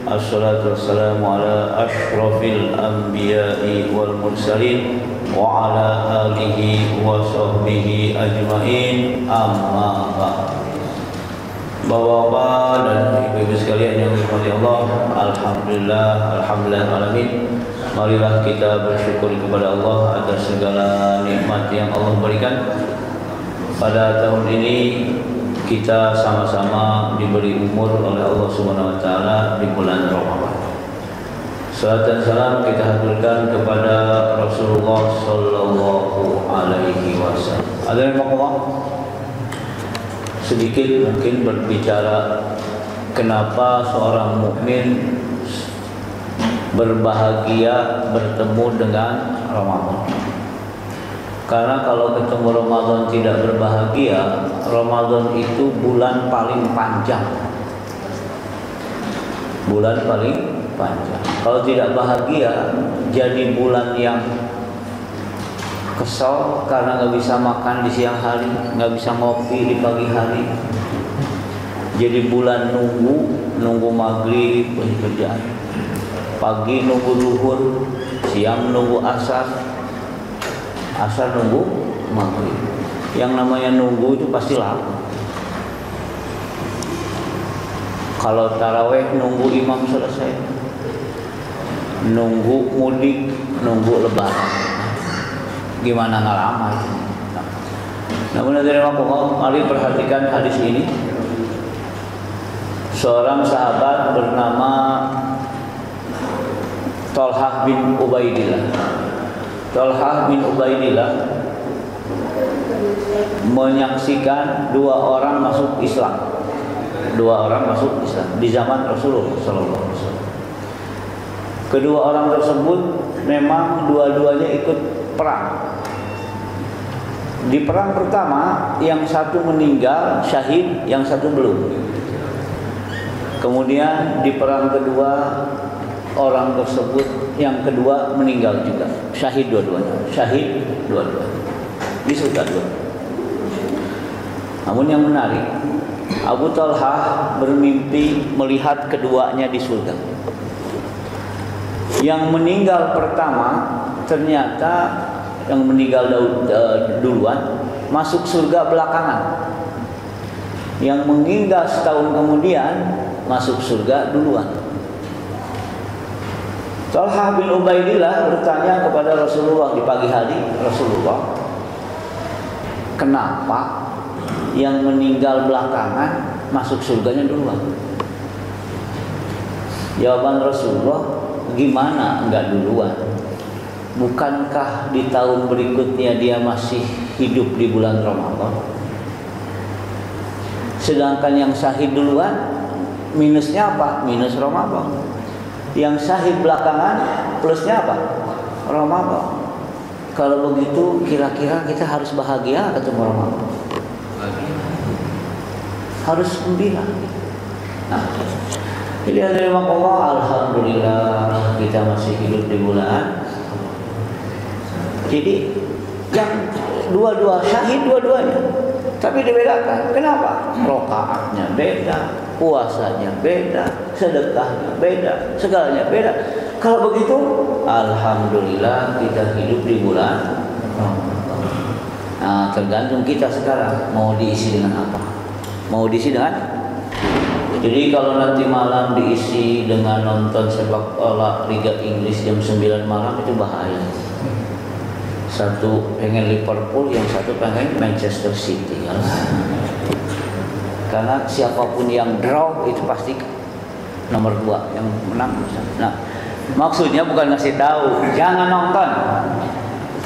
Assalatu wassalamu ala ashrafil anbiya'i wal mursalin wa ala alihi wa sahbihi ajma'in, amma ba'd. Bapak-bapak dan ibu-ibu sekalian yang dirahmati Allah, alhamdulillah alamin. Marilah kita bersyukur kepada Allah atas segala nikmat yang Allah berikan. Pada tahun ini kita sama-sama diberi umur oleh Allah Subhanahu wa taala di bulan Ramadan. Salat dan salam kita haturkan kepada Rasulullah sallallahu alaihi wasallam. Alhamdulillah, sedikit mungkin berbicara kenapa seorang mukmin berbahagia bertemu dengan Ramadan. Karena kalau ketemu Ramadan tidak berbahagia, Ramadan itu bulan paling panjang. Bulan paling panjang. Kalau tidak bahagia, jadi bulan yang kesal karena nggak bisa makan di siang hari, nggak bisa ngopi di pagi hari. Jadi bulan nunggu maghrib kerjaan. Pagi nunggu zuhur, siang nunggu asar nunggu maghrib. Yang namanya nunggu itu pasti lama. Kalau taraweh nunggu imam selesai, nunggu mudik, nunggu lebaran, gimana nggak lama itu. Namun dari Allah, mari perhatikan hadis ini. Seorang sahabat bernama Thalhah bin Ubaidillah. Thalhah bin Ubaidillah menyaksikan dua orang masuk Islam di zaman Rasulullah SAW. Kedua orang tersebut memang dua-duanya ikut perang. Di perang pertama, yang satu meninggal syahid, yang satu belum. Kemudian di perang kedua, orang tersebut yang kedua meninggal juga, syahid dua-duanya. Di surga dua. Namun yang menarik, Abu Thalhah bermimpi melihat keduanya di surga. Yang meninggal pertama ternyata yang meninggal duluan masuk surga belakangan. Yang meninggal setahun kemudian masuk surga duluan. Thalhah bin Ubaidillah bertanya kepada Rasulullah di pagi hari, Rasulullah, kenapa yang meninggal belakangan masuk surganya duluan? Jawaban Rasulullah, gimana enggak duluan? Bukankah di tahun berikutnya dia masih hidup di bulan Ramadan? Sedangkan yang syahid duluan minusnya apa? Minus Ramadan. Yang syahid belakangan plusnya apa? Ramadan. Kalau begitu kira-kira kita harus bahagia ketemu Ramadan. Harus gembira. Nah, jadi dari Allah, alhamdulillah kita masih hidup di bulan. Jadi yang dua-dua syahid dua-duanya, tapi dibedakan. Kenapa? Rokaatnya beda, puasanya beda, sedekahnya beda, segalanya beda. Kalau begitu, alhamdulillah kita hidup di bulan Ramadan. Nah, tergantung kita sekarang mau diisi dengan apa. Mau diisi dengan, jadi kalau nanti malam diisi dengan nonton sepak bola Liga Inggris jam 9 malam itu bahaya. Satu pengen Liverpool, yang satu pengen Manchester City. Karena siapapun yang draw itu pasti nomor 2 yang menang. Nah, maksudnya bukan ngasih tahu jangan nonton.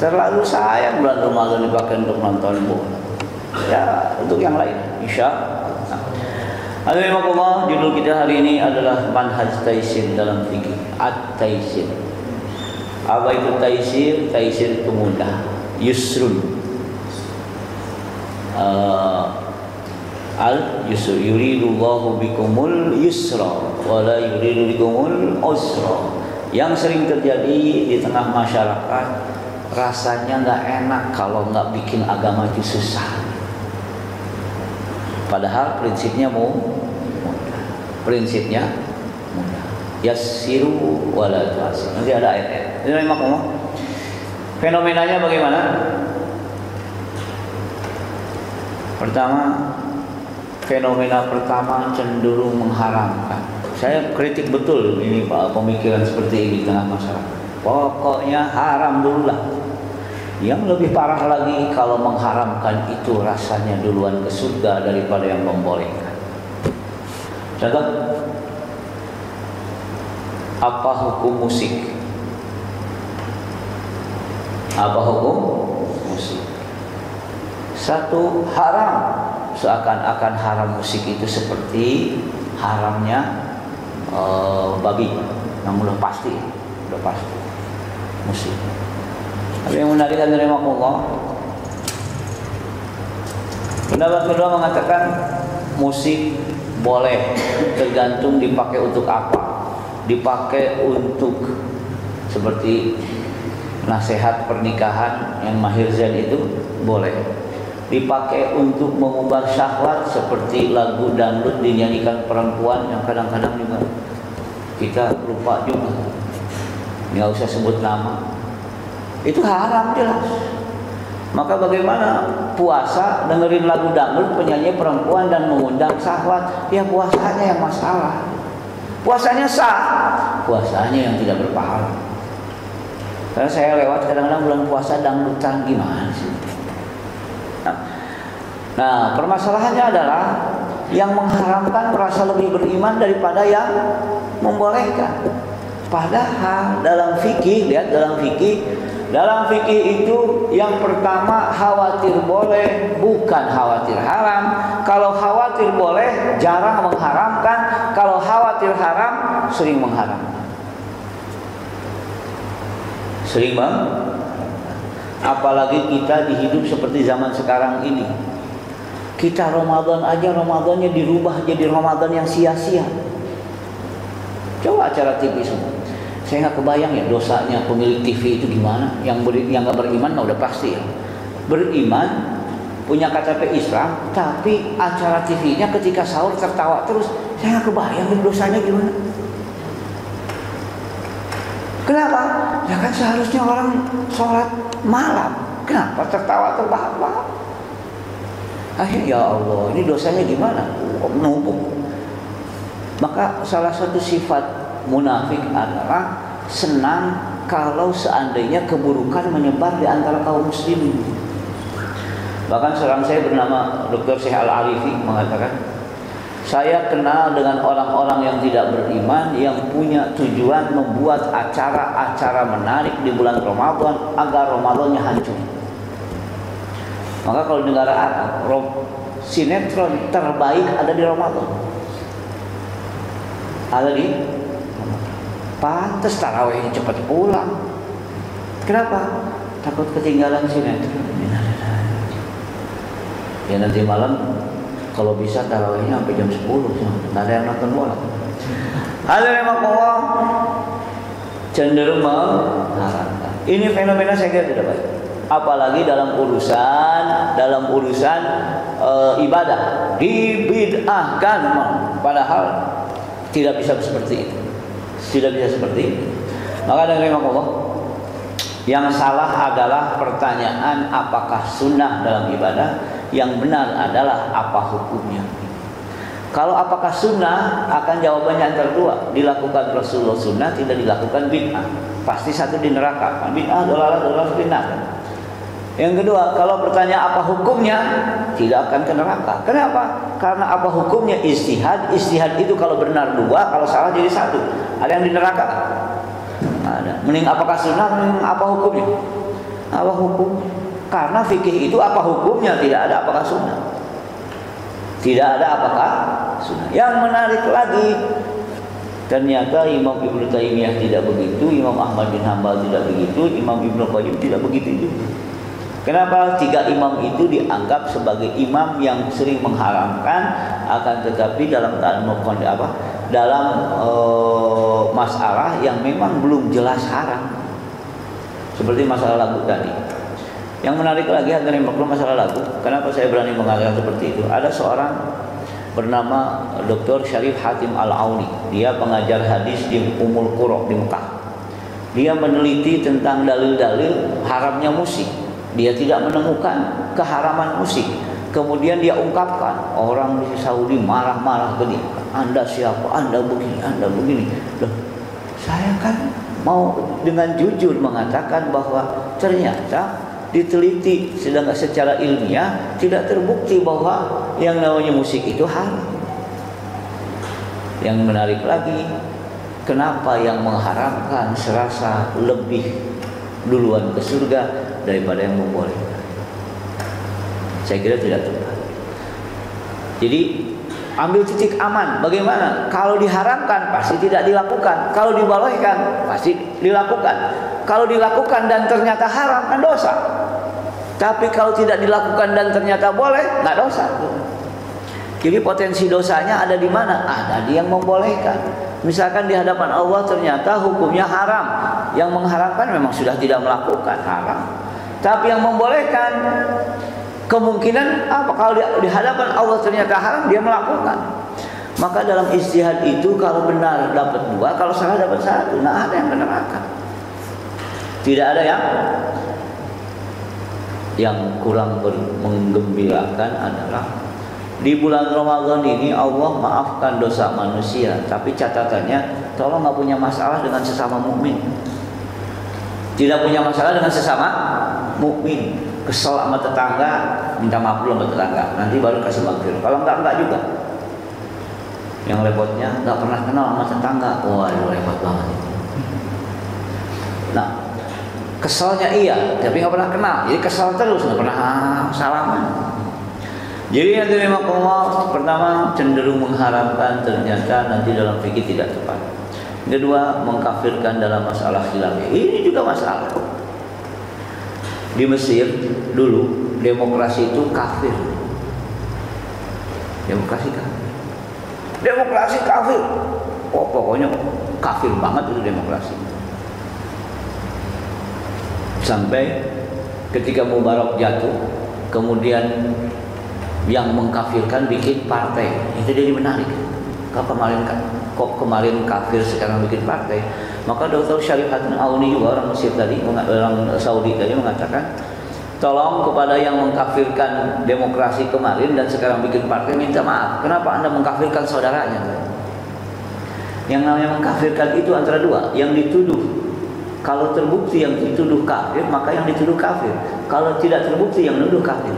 Terlalu sayang bulan Ramadan dipakai untuk nonton bola. Ya, untuk yang lain, insya Allah. Alhamdulillah, judul kita hari ini adalah manhaj taisir dalam fikih. At-taisir. Apa itu taisir? Taisir itu mudah. Yusrun. al yusra, yuridullahu bikumul yusra wa la yuridu bikumul usra. Yang sering terjadi di tengah masyarakat, rasanya nggak enak kalau nggak bikin agama itu susah. Padahal prinsipnya mudah. Prinsipnya mudah. Yassiru wa la tu'assir. Nanti ada ayat-ayat. Ini memang ngomong. Fenomenanya bagaimana? Pertama, fenomena pertama cenderung mengharamkan. Saya kritik betul ini Pak, pemikiran seperti ini di tengah masyarakat. Pokoknya haram dulu lah. Yang lebih parah lagi kalau mengharamkan itu rasanya duluan ke surga daripada yang membolehkan. Contoh, apa hukum musik? Apa hukum musik? Satu, haram. Seakan-akan haram musik itu seperti haramnya babi, yang udah pasti musik. Tapi yang menarik dari Allah, pendapat kedua mengatakan musik boleh, tergantung dipakai untuk apa. Dipakai untuk seperti nasihat pernikahan yang mahir zain itu boleh. Dipakai untuk mengubah syahwat seperti lagu dangdut dinyanyikan perempuan yang kadang-kadang juga kita lupa juga. Nggak usah sebut nama. Itu haram jelas. Maka bagaimana puasa dengerin lagu dangdut penyanyi perempuan dan mengundang syahwat? Ya puasanya yang masalah. Puasanya sah, puasanya yang tidak berpahala. Karena saya lewat kadang-kadang bulan puasa dangdutan gimana sih? Nah, permasalahannya adalah yang mengharamkan merasa lebih beriman daripada yang membolehkan. Padahal dalam fikih, lihat dalam fikih itu yang pertama khawatir boleh, bukan khawatir haram. Kalau khawatir boleh, jarang mengharamkan. Kalau khawatir haram, sering mengharamkan. Apalagi kita dihidup seperti zaman sekarang ini. Kita Ramadan aja, Ramadannya dirubah jadi Ramadan yang sia-sia. Coba acara TV semua. Saya nggak kebayang ya dosanya pemilik TV itu gimana. Yang nggak beriman udah pasti ya. Beriman, punya KTP Islam, tapi acara TV-nya ketika sahur tertawa terus. Saya nggak kebayang dosanya gimana. Kenapa? Ya kan seharusnya orang sholat malam. Kenapa tertawa terbahak-bahak? Akhirnya ya Allah, ini dosanya gimana? Kok menumpuk? Maka salah satu sifat munafik adalah senang kalau seandainya keburukan menyebar di antara kaum muslimin. Bahkan seorang saya bernama Dr. Syekh Al-Arifi mengatakan, saya kenal dengan orang-orang yang tidak beriman yang punya tujuan membuat acara-acara menarik di bulan Ramadan agar Ramadannya hancur. Maka kalau di negara Arab, sinetron terbaik ada di Ramadan. Ada di pantes tarawihnya cepat pulang. Kenapa? Takut ketinggalan sinetron. Ya nanti malam kalau bisa tarawihnya sampai jam 10, nggak ada yang nonton bola. Hadirin Allah cenderung mengharamkan. Ini fenomena saya kira tidak baik. Apalagi dalam urusan ibadah dibid'ahkan, padahal tidak bisa seperti itu. Tidak bisa seperti itu. Maka dari Allah, yang salah adalah pertanyaan apakah sunnah dalam ibadah, yang benar adalah apa hukumnya. Kalau apakah sunnah, akan jawabannya antara dua, dilakukan Rasulullah sunnah, tidak dilakukan bid'ah. Pasti satu di neraka. Bid'ah dolalah bid'ah. Yang kedua, kalau bertanya apa hukumnya, tidak akan ke neraka. Kenapa? Karena apa hukumnya ijtihad. Ijtihad itu kalau benar dua, kalau salah jadi satu. Ada yang di neraka? Ada. Mending apakah sunnah, mending apa hukumnya? Apa hukum? Karena fikih itu apa hukumnya, tidak ada apakah sunnah. Tidak ada apakah sunnah. Yang menarik lagi, ternyata Imam Ibnu Taimiyah tidak begitu, Imam Ahmad bin Hanbal tidak begitu, Imam Ibnu Qayyim tidak begitu juga. Kenapa 3 imam itu dianggap sebagai imam yang sering mengharamkan, akan tetapi dalam dalam masalah yang memang belum jelas haram, seperti masalah lagu tadi. Yang menarik lagi hadirin masalah lagu. Kenapa saya berani mengatakan seperti itu? Ada seorang bernama Dr. Syarif Hatim Al-Auni. Dia pengajar hadis di Ummul Qura di Mekah. Dia meneliti tentang dalil-dalil haramnya musik. Dia tidak menemukan keharaman musik. Kemudian dia ungkapkan, orang di Saudi marah-marah ke dia. Anda siapa? Anda begini, Anda begini. Loh, saya kan mau dengan jujur mengatakan bahwa ternyata diteliti sedangkan secara ilmiah tidak terbukti bahwa yang namanya musik itu haram. Yang menarik lagi, kenapa yang mengharamkan serasa lebih duluan ke surga daripada yang membolehkan? Saya kira tidak tepat. Jadi ambil titik aman. Bagaimana? Kalau diharamkan pasti tidak dilakukan. Kalau dibolehkan pasti dilakukan. Kalau dilakukan dan ternyata haram kan dosa. Tapi kalau tidak dilakukan dan ternyata boleh, nggak dosa. Jadi potensi dosanya ada di mana? Ada di yang membolehkan. Misalkan di hadapan Allah ternyata hukumnya haram. Yang mengharamkan memang sudah tidak melakukan, haram. Tapi yang membolehkan, kemungkinan apa? Kalau di hadapan Allah ternyata haram, dia melakukan. Maka dalam ijtihad itu kalau benar dapat 2, kalau salah dapat 1. Nah, ada yang ke neraka. Tidak ada yang kurang menggembirakan adalah di bulan Ramadan ini Allah maafkan dosa manusia, tapi catatannya tolong nggak punya masalah dengan sesama mukmin. Tidak punya masalah dengan sesama mukmin. Kesel sama tetangga, minta maaf dulu sama tetangga, nanti baru kasih maghfirah. Kalau enggak juga. Yang repotnya nggak pernah kenal sama tetangga. Waduh, repot banget. Nah, keselnya iya, tapi nggak pernah kenal. Jadi kesel terus, nggak pernah salaman. Jadi yang memang Allah pertama cenderung mengharamkan, ternyata nanti dalam fikih tidak tepat. Kedua, mengkafirkan dalam masalah khilafiyah. Ini juga masalah. Di Mesir dulu demokrasi itu kafir. Demokrasi kafir. Demokrasi kafir. Oh, pokoknya kafir banget itu demokrasi. Sampai ketika Mubarak jatuh, kemudian yang mengkafirkan bikin partai. Itu jadi menarik. Kok kemarin kafir sekarang bikin partai? Maka Dr. Syarif Hatim Al-Auni juga orang Mesir tadi, orang Saudi tadi mengatakan, tolong kepada yang mengkafirkan demokrasi kemarin dan sekarang bikin partai minta maaf. Kenapa Anda mengkafirkan saudaranya? Yang namanya mengkafirkan itu antara dua, yang dituduh. Kalau terbukti yang dituduh kafir, maka yang dituduh kafir. Kalau tidak terbukti yang menuduh kafir.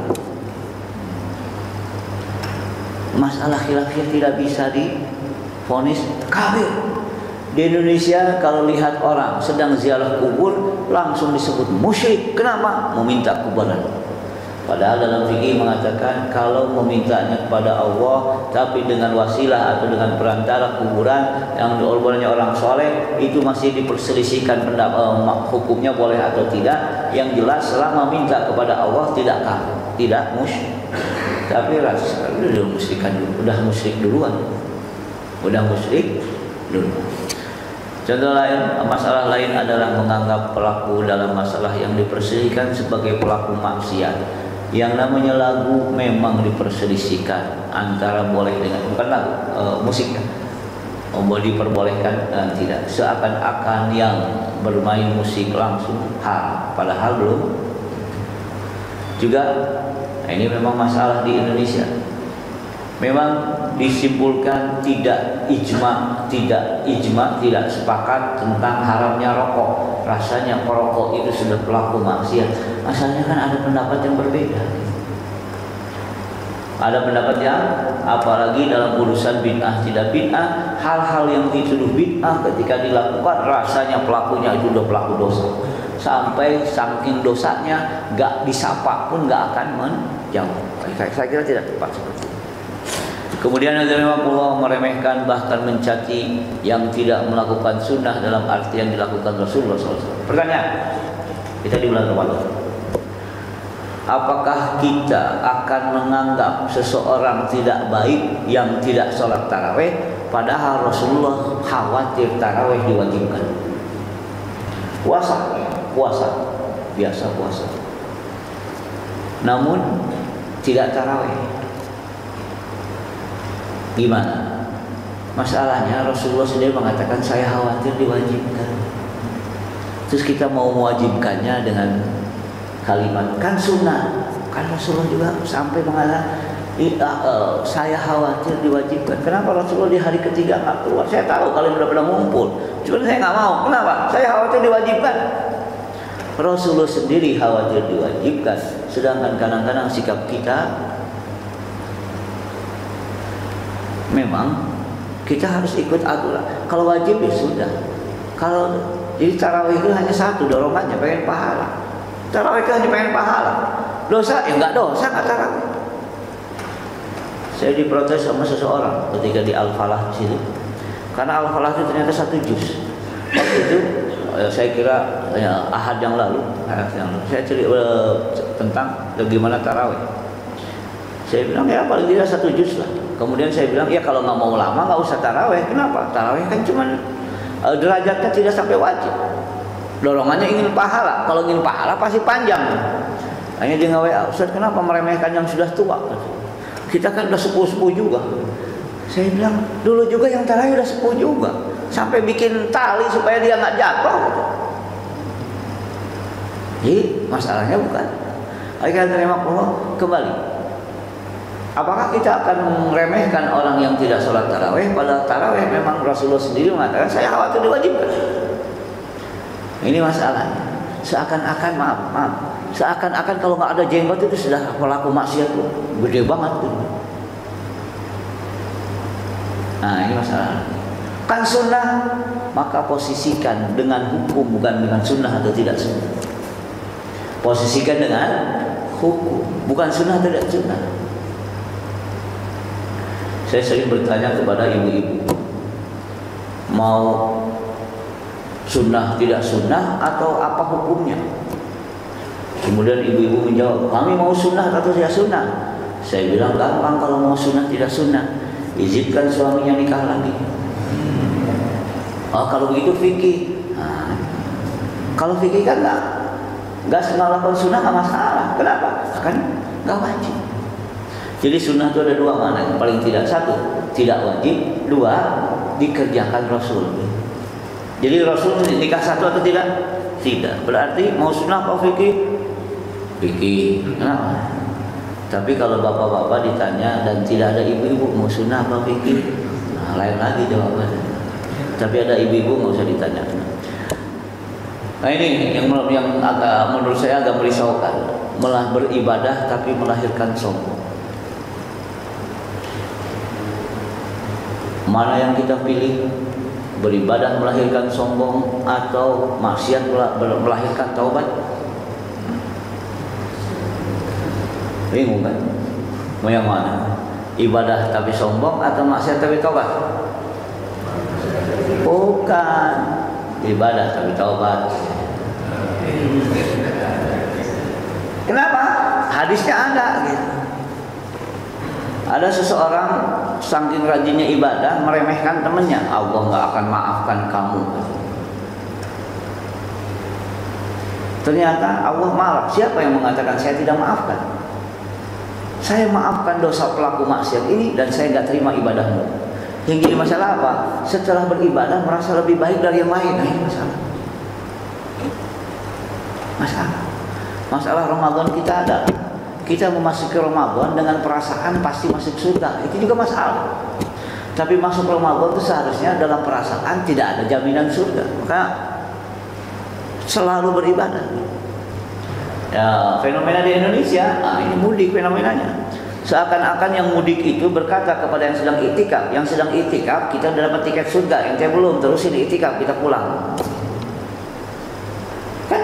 Masalah khilafiyah tidak bisa divonis kafir. Di Indonesia kalau lihat orang sedang ziarah kubur langsung disebut musyrik. Kenapa? Meminta kuburan. Padahal dalam fikih mengatakan kalau memintanya kepada Allah tapi dengan wasilah atau dengan perantara kuburan yang diorbannya orang soleh, itu masih diperselisihkan hukumnya boleh atau tidak. Yang jelas selama minta kepada Allah tidak kafir, tidak musyrik. Tapi rasa udah musyrik duluan. Contoh lain, masalah lain adalah menganggap pelaku dalam masalah yang diperselisihkan sebagai pelaku maksiat. Yang namanya lagu memang diperselisihkan antara boleh dengan bukan lagu, musik ya. Diperbolehkan dan tidak. Seakan-akan yang bermain musik langsung haram, padahal belum. Juga ini memang masalah di Indonesia. Memang disimpulkan tidak ijma, tidak sepakat tentang haramnya rokok. Rasanya perokok itu sudah pelaku maksiat. Asalnya kan ada pendapat yang berbeda. Ada pendapat yang apalagi dalam urusan bid'ah tidak bid'ah, hal-hal yang dituduh bid'ah ketika dilakukan rasanya pelakunya itu sudah pelaku dosa. Sampai saking dosanya gak disapa pun gak akan menjauh. Saya kira tidak tepat seperti itu. Kemudian Allah meremehkan bahkan mencaci yang tidak melakukan sunnah dalam arti yang dilakukan Rasulullah SAW. Pertanyaan, kita di bulan Ramadan. Apakah kita akan menganggap seseorang tidak baik yang tidak sholat taraweh, padahal Rasulullah khawatir taraweh diwajibkan? Puasa, biasa puasa, namun tidak taraweh. Gimana? Masalahnya Rasulullah sendiri mengatakan saya khawatir diwajibkan. Terus kita mau mewajibkannya dengan kalimat kan sunnah. Kan Rasulullah juga sampai mengatakan saya khawatir diwajibkan. Kenapa Rasulullah di hari ketiga nggak keluar? Saya tahu kalian udah pada ngumpul, cuma saya nggak mau. Kenapa? Saya khawatir diwajibkan. Rasulullah sendiri khawatir diwajibkan, sedangkan kadang-kadang sikap kita memang kita harus ikut aturan. Kalau wajib ya sudah. Kalau jadi tarawih itu hanya satu dorongannya, pengen pahala. Tarawih itu hanya pengen pahala. Dosa ya nggak dosa, nggak tarawih. Saya diprotes sama seseorang ketika di Al-Falah di sini, karena Al-Falah itu ternyata 1 juz. Waktu itu saya kira ahad yang lalu saya cerita tentang bagaimana tarawih. Saya bilang ya paling tidak 1 juz lah. Kemudian saya bilang ya kalau nggak mau lama nggak usah tarawih. Kenapa? Tarawih kan cuma derajatnya tidak sampai wajib. Dorongannya ingin pahala. Kalau ingin pahala pasti panjang. Hanya dia nge-WA, Ustaz kenapa meremehkan yang sudah tua? Kita kan udah sepuh-sepuh juga. Saya bilang dulu juga yang tarawih udah sepuh juga, sampai bikin tali supaya dia nggak jatuh. Jadi masalahnya bukan. Ayo terima Allah kembali. Apakah kita akan meremehkan orang yang tidak sholat tarawih? Pada tarawih memang Rasulullah sendiri mengatakan saya khawatir diwajibkan. Ini masalahnya. Seakan-akan maaf, seakan-akan kalau nggak ada jenggot itu sudah pelaku maksiat tuh, gede banget tuh. Nah ini masalah. Kan sunnah, maka posisikan dengan hukum bukan dengan sunnah atau tidak sunnah. Posisikan dengan hukum, bukan sunnah atau tidak sunnah. Saya sering bertanya kepada ibu-ibu, mau sunnah tidak sunnah atau apa hukumnya? Kemudian ibu-ibu menjawab, kami mau sunnah atau tidak sunnah. Saya bilang gampang kalau mau sunnah tidak sunnah, izinkan suaminya nikah lagi. Oh kalau begitu fikih. Nah, kalau fikih kan nggak melakukan sunnah nggak masalah. Kenapa? Kan nggak wajib. Jadi sunnah itu ada 2 makna. Yang paling tidak 1 tidak wajib, 2 dikerjakan Rasul. Jadi Rasul nikah 1 atau tidak? Tidak. Berarti mau sunnah apa fikih? Fikih. Kenapa? Tapi kalau bapak-bapak ditanya dan tidak ada ibu-ibu mau sunnah apa fikih, nah, lain lagi jawabannya. Tapi ada ibu-ibu nggak usah ditanya. Nah ini yang agak menurut saya agak merisaukan, malah beribadah tapi melahirkan sombong. Mana yang kita pilih? Beribadah melahirkan sombong atau maksiat melahirkan taubat? Bingung kan? Mau yang mana? Ibadah tapi sombong atau maksiat tapi taubat? Bukan. Ibadah tapi taubat. Kenapa? Hadisnya ada gitu. Ada seseorang saking rajinnya ibadah meremehkan temannya, Allah nggak akan maafkan kamu. Ternyata Allah marah. Siapa yang mengatakan saya tidak maafkan? Saya maafkan dosa pelaku maksiat ini dan saya nggak terima ibadahmu. Yang jadi masalah apa? Setelah beribadah merasa lebih baik dari yang lain. Nah, ini masalah Ramadan kita ada. Kita memasuki Ramadan dengan perasaan pasti masuk surga, itu juga masalah. Tapi masuk Ramadan itu seharusnya dalam perasaan tidak ada jaminan surga, maka selalu beribadah. Ya, fenomena di Indonesia, ini mudik fenomenanya. Seakan-akan yang mudik itu berkata kepada yang sedang itikaf, kita udah dapat tiket surga, yang belum, terusin itikaf, kita pulang. Kan?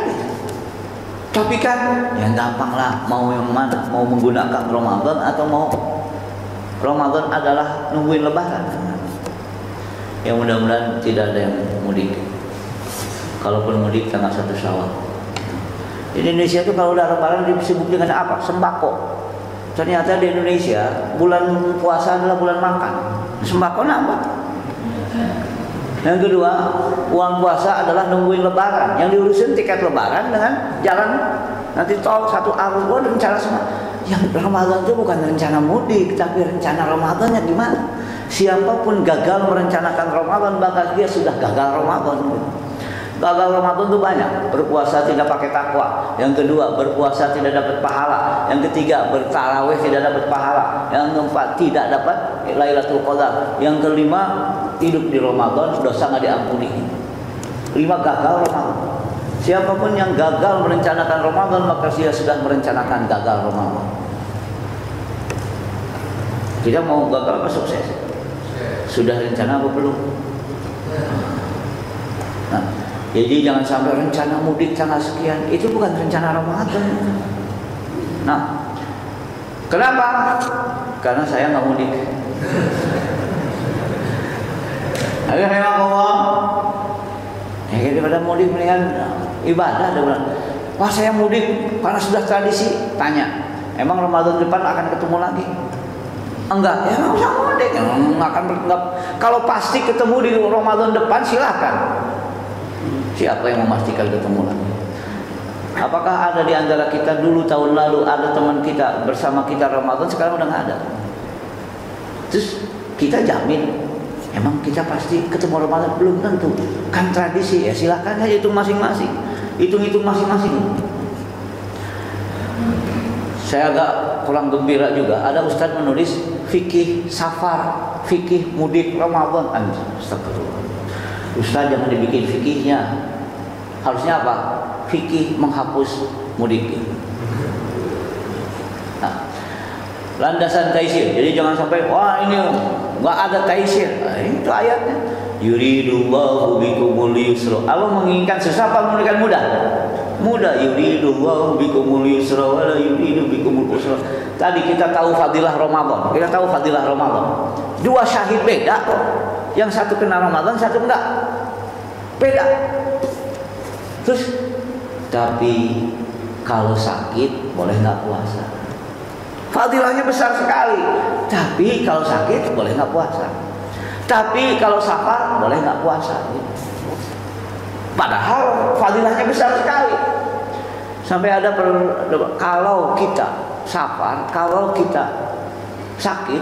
Tapi kan yang gampang lah, mau yang mana? Mau menggunakan Ramadan atau mau Ramadan adalah nungguin lebaran? Ya mudah-mudahan tidak ada yang mudik. Kalaupun mudik tanggal 1 Syawal. Di Indonesia itu kalau udah lebaran disebut dengan apa? Sembako. Ternyata di Indonesia bulan puasa adalah bulan makan. Sembako nambah. Yang kedua, uang puasa adalah nungguin lebaran. Yang diurusin tiket lebaran dengan jalan nanti tol satu arus. Oh, rencana semua. Yang Ramadan itu bukan rencana mudik, tapi rencana Ramadannya gimana? Siapapun gagal merencanakan Ramadan, maka dia sudah gagal Ramadan. Gagal Ramadan itu banyak. Berpuasa tidak pakai takwa. Yang kedua, berpuasa tidak dapat pahala. Yang ketiga, bertarawih tidak dapat pahala. Yang keempat, tidak dapat Lailatul Qadar. Yang kelima, hidup di Ramadan dosa nggak diampuni. 5 gagal Ramadan. Siapapun yang gagal merencanakan Ramadan, maka dia sudah merencanakan gagal Ramadan. Kita mau gagal apa sukses? Sudah rencana apa belum? Nah, jadi jangan sampai rencana mudik tanggal sekian, itu bukan rencana Ramadan. Nah, kenapa? Karena saya nggak mudik. Ayo hemat ngomong. Daripada mudik mendingan ibadah. Ada bilang, wah saya mudik karena sudah tradisi. Tanya, emang Ramadan depan akan ketemu lagi? Enggak, ya nggak usah mudik. Enggak. Kalau pasti ketemu di Ramadan depan silahkan. Siapa yang memastikan ketemu lagi? Apakah ada di antara kita dulu tahun lalu ada teman kita bersama kita Ramadan, sekarang udah nggak ada? Terus kita jamin, emang kita pasti ketemu Ramadan? Belum tentu. Kan tradisi ya, silakan aja hitung masing-masing. Hitung-hitung masing-masing. Saya agak kurang gembira juga. Ada ustadz menulis fikih safar, fikih mudik Ramadan. Astagfirullah. Ustaz jangan dibikin fikihnya. Harusnya apa? Fikih menghapus mudik. Nah, landasan taisir. Jadi jangan sampai wah ini nggak ada taisir. Nah, itu ayatnya. Yuridullahu bikumul yusra. Allah menginginkan susah apa menginginkan mudah? Mudah. Yuridullahu bikumul yusra wa la yuridu bikumul usra. Tadi kita tahu fadilah Ramadan. Kita tahu fadilah Ramadan. 2 syahid beda kok. Yang satu kena Ramadan, satu enggak. Beda. Terus, tapi kalau sakit boleh nggak puasa. Fadilahnya besar sekali. Tapi kalau sakit boleh nggak puasa. Tapi kalau safar boleh nggak puasa. Padahal fadilahnya besar sekali. Sampai ada kalau kita safar, kalau kita sakit,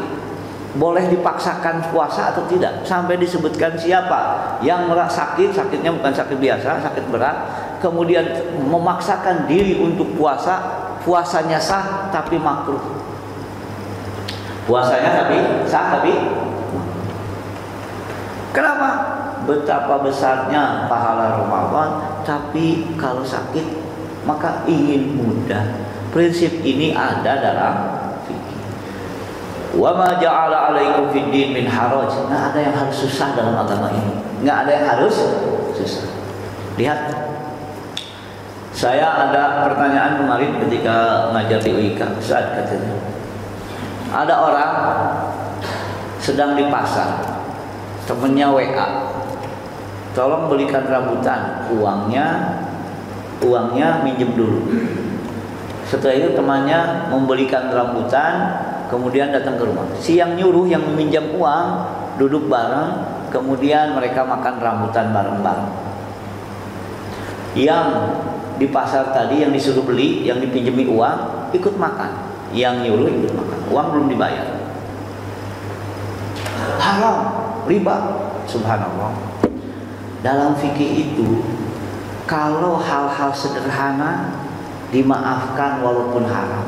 boleh dipaksakan puasa atau tidak? Sampai disebutkan siapa yang merasa sakit, sakitnya bukan sakit biasa, sakit berat, kemudian memaksakan diri untuk puasa, puasanya sah tapi makruh. Puasanya tapi sah tapi kenapa? Betapa besarnya pahala Ramadan, tapi kalau sakit maka ingin mudah. Prinsip ini ada dalam wa ma ja'ala 'alaikum fid din min haraj. Nggak ada yang harus susah dalam agama ini. Nggak ada yang harus susah. Lihat, saya ada pertanyaan kemarin ketika ngajar di UIK. Saat katanya, ada orang sedang di pasar, temennya WA, tolong belikan rambutan, uangnya minjem dulu. Setelah itu temannya membelikan rambutan, kemudian datang ke rumah. Si yang nyuruh, yang meminjam uang, duduk bareng, kemudian mereka makan rambutan bareng-bareng. Yang di pasar tadi yang disuruh beli, yang dipinjemi uang, ikut makan. Yang nyuruh ikut makan. Uang belum dibayar. Haram, riba. Subhanallah. Dalam fikih itu, kalau hal-hal sederhana dimaafkan walaupun haram.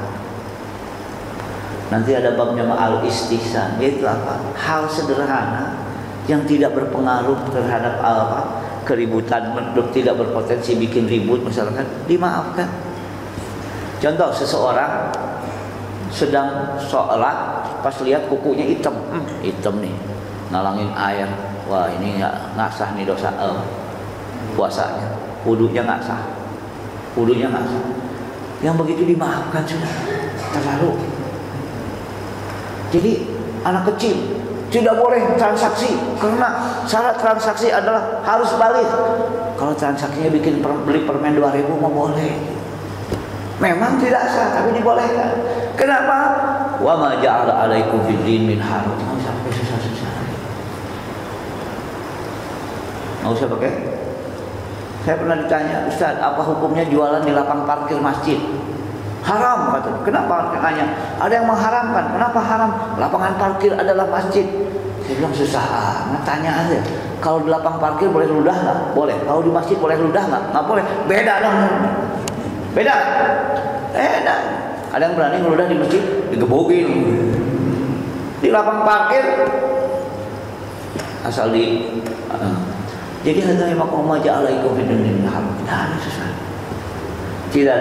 Nanti ada babnya ma'al istihsan, yaitu apa? Hal sederhana yang tidak berpengaruh terhadap apa? Keributan, tidak berpotensi bikin ribut misalkan, dimaafkan. Contoh, seseorang sedang sholat, pas lihat kukunya hitam, hitam nih, ngalangin air. Wah, ini nggak sah nih dosa puasanya, wudunya nggak sah, wudunya nggak sah. Yang begitu dimaafkan sudah, terlalu. Jadi anak kecil tidak boleh transaksi karena syarat transaksi adalah harus balik. Kalau transaksinya bikin beli permen 2.000 mah boleh. Memang tidak sah, tapi dibolehkan. Kenapa? Wa ma ja'ala 'alaikum fid din min haraj. Nggak usah pakai susah-susah. Nggak usah pakai. Saya pernah ditanya, Ustaz, apa hukumnya jualan di lapang parkir masjid? Haram, kata. Kenapa? Tanya. Ada yang mengharamkan. Kenapa haram? Lapangan parkir adalah masjid. Saya bilang susah amat, tanya aja. Kalau di lapang parkir boleh ludah nggak? Boleh. Kalau di masjid boleh ludah nggak? Nggak boleh. Beda dong. Beda. Beda. Ada yang berani ngeludah di masjid, digebukin. Di lapang parkir asal di jadi hadza maqama ja'alaikum fid dunya haram. Nah, susah. Tidak.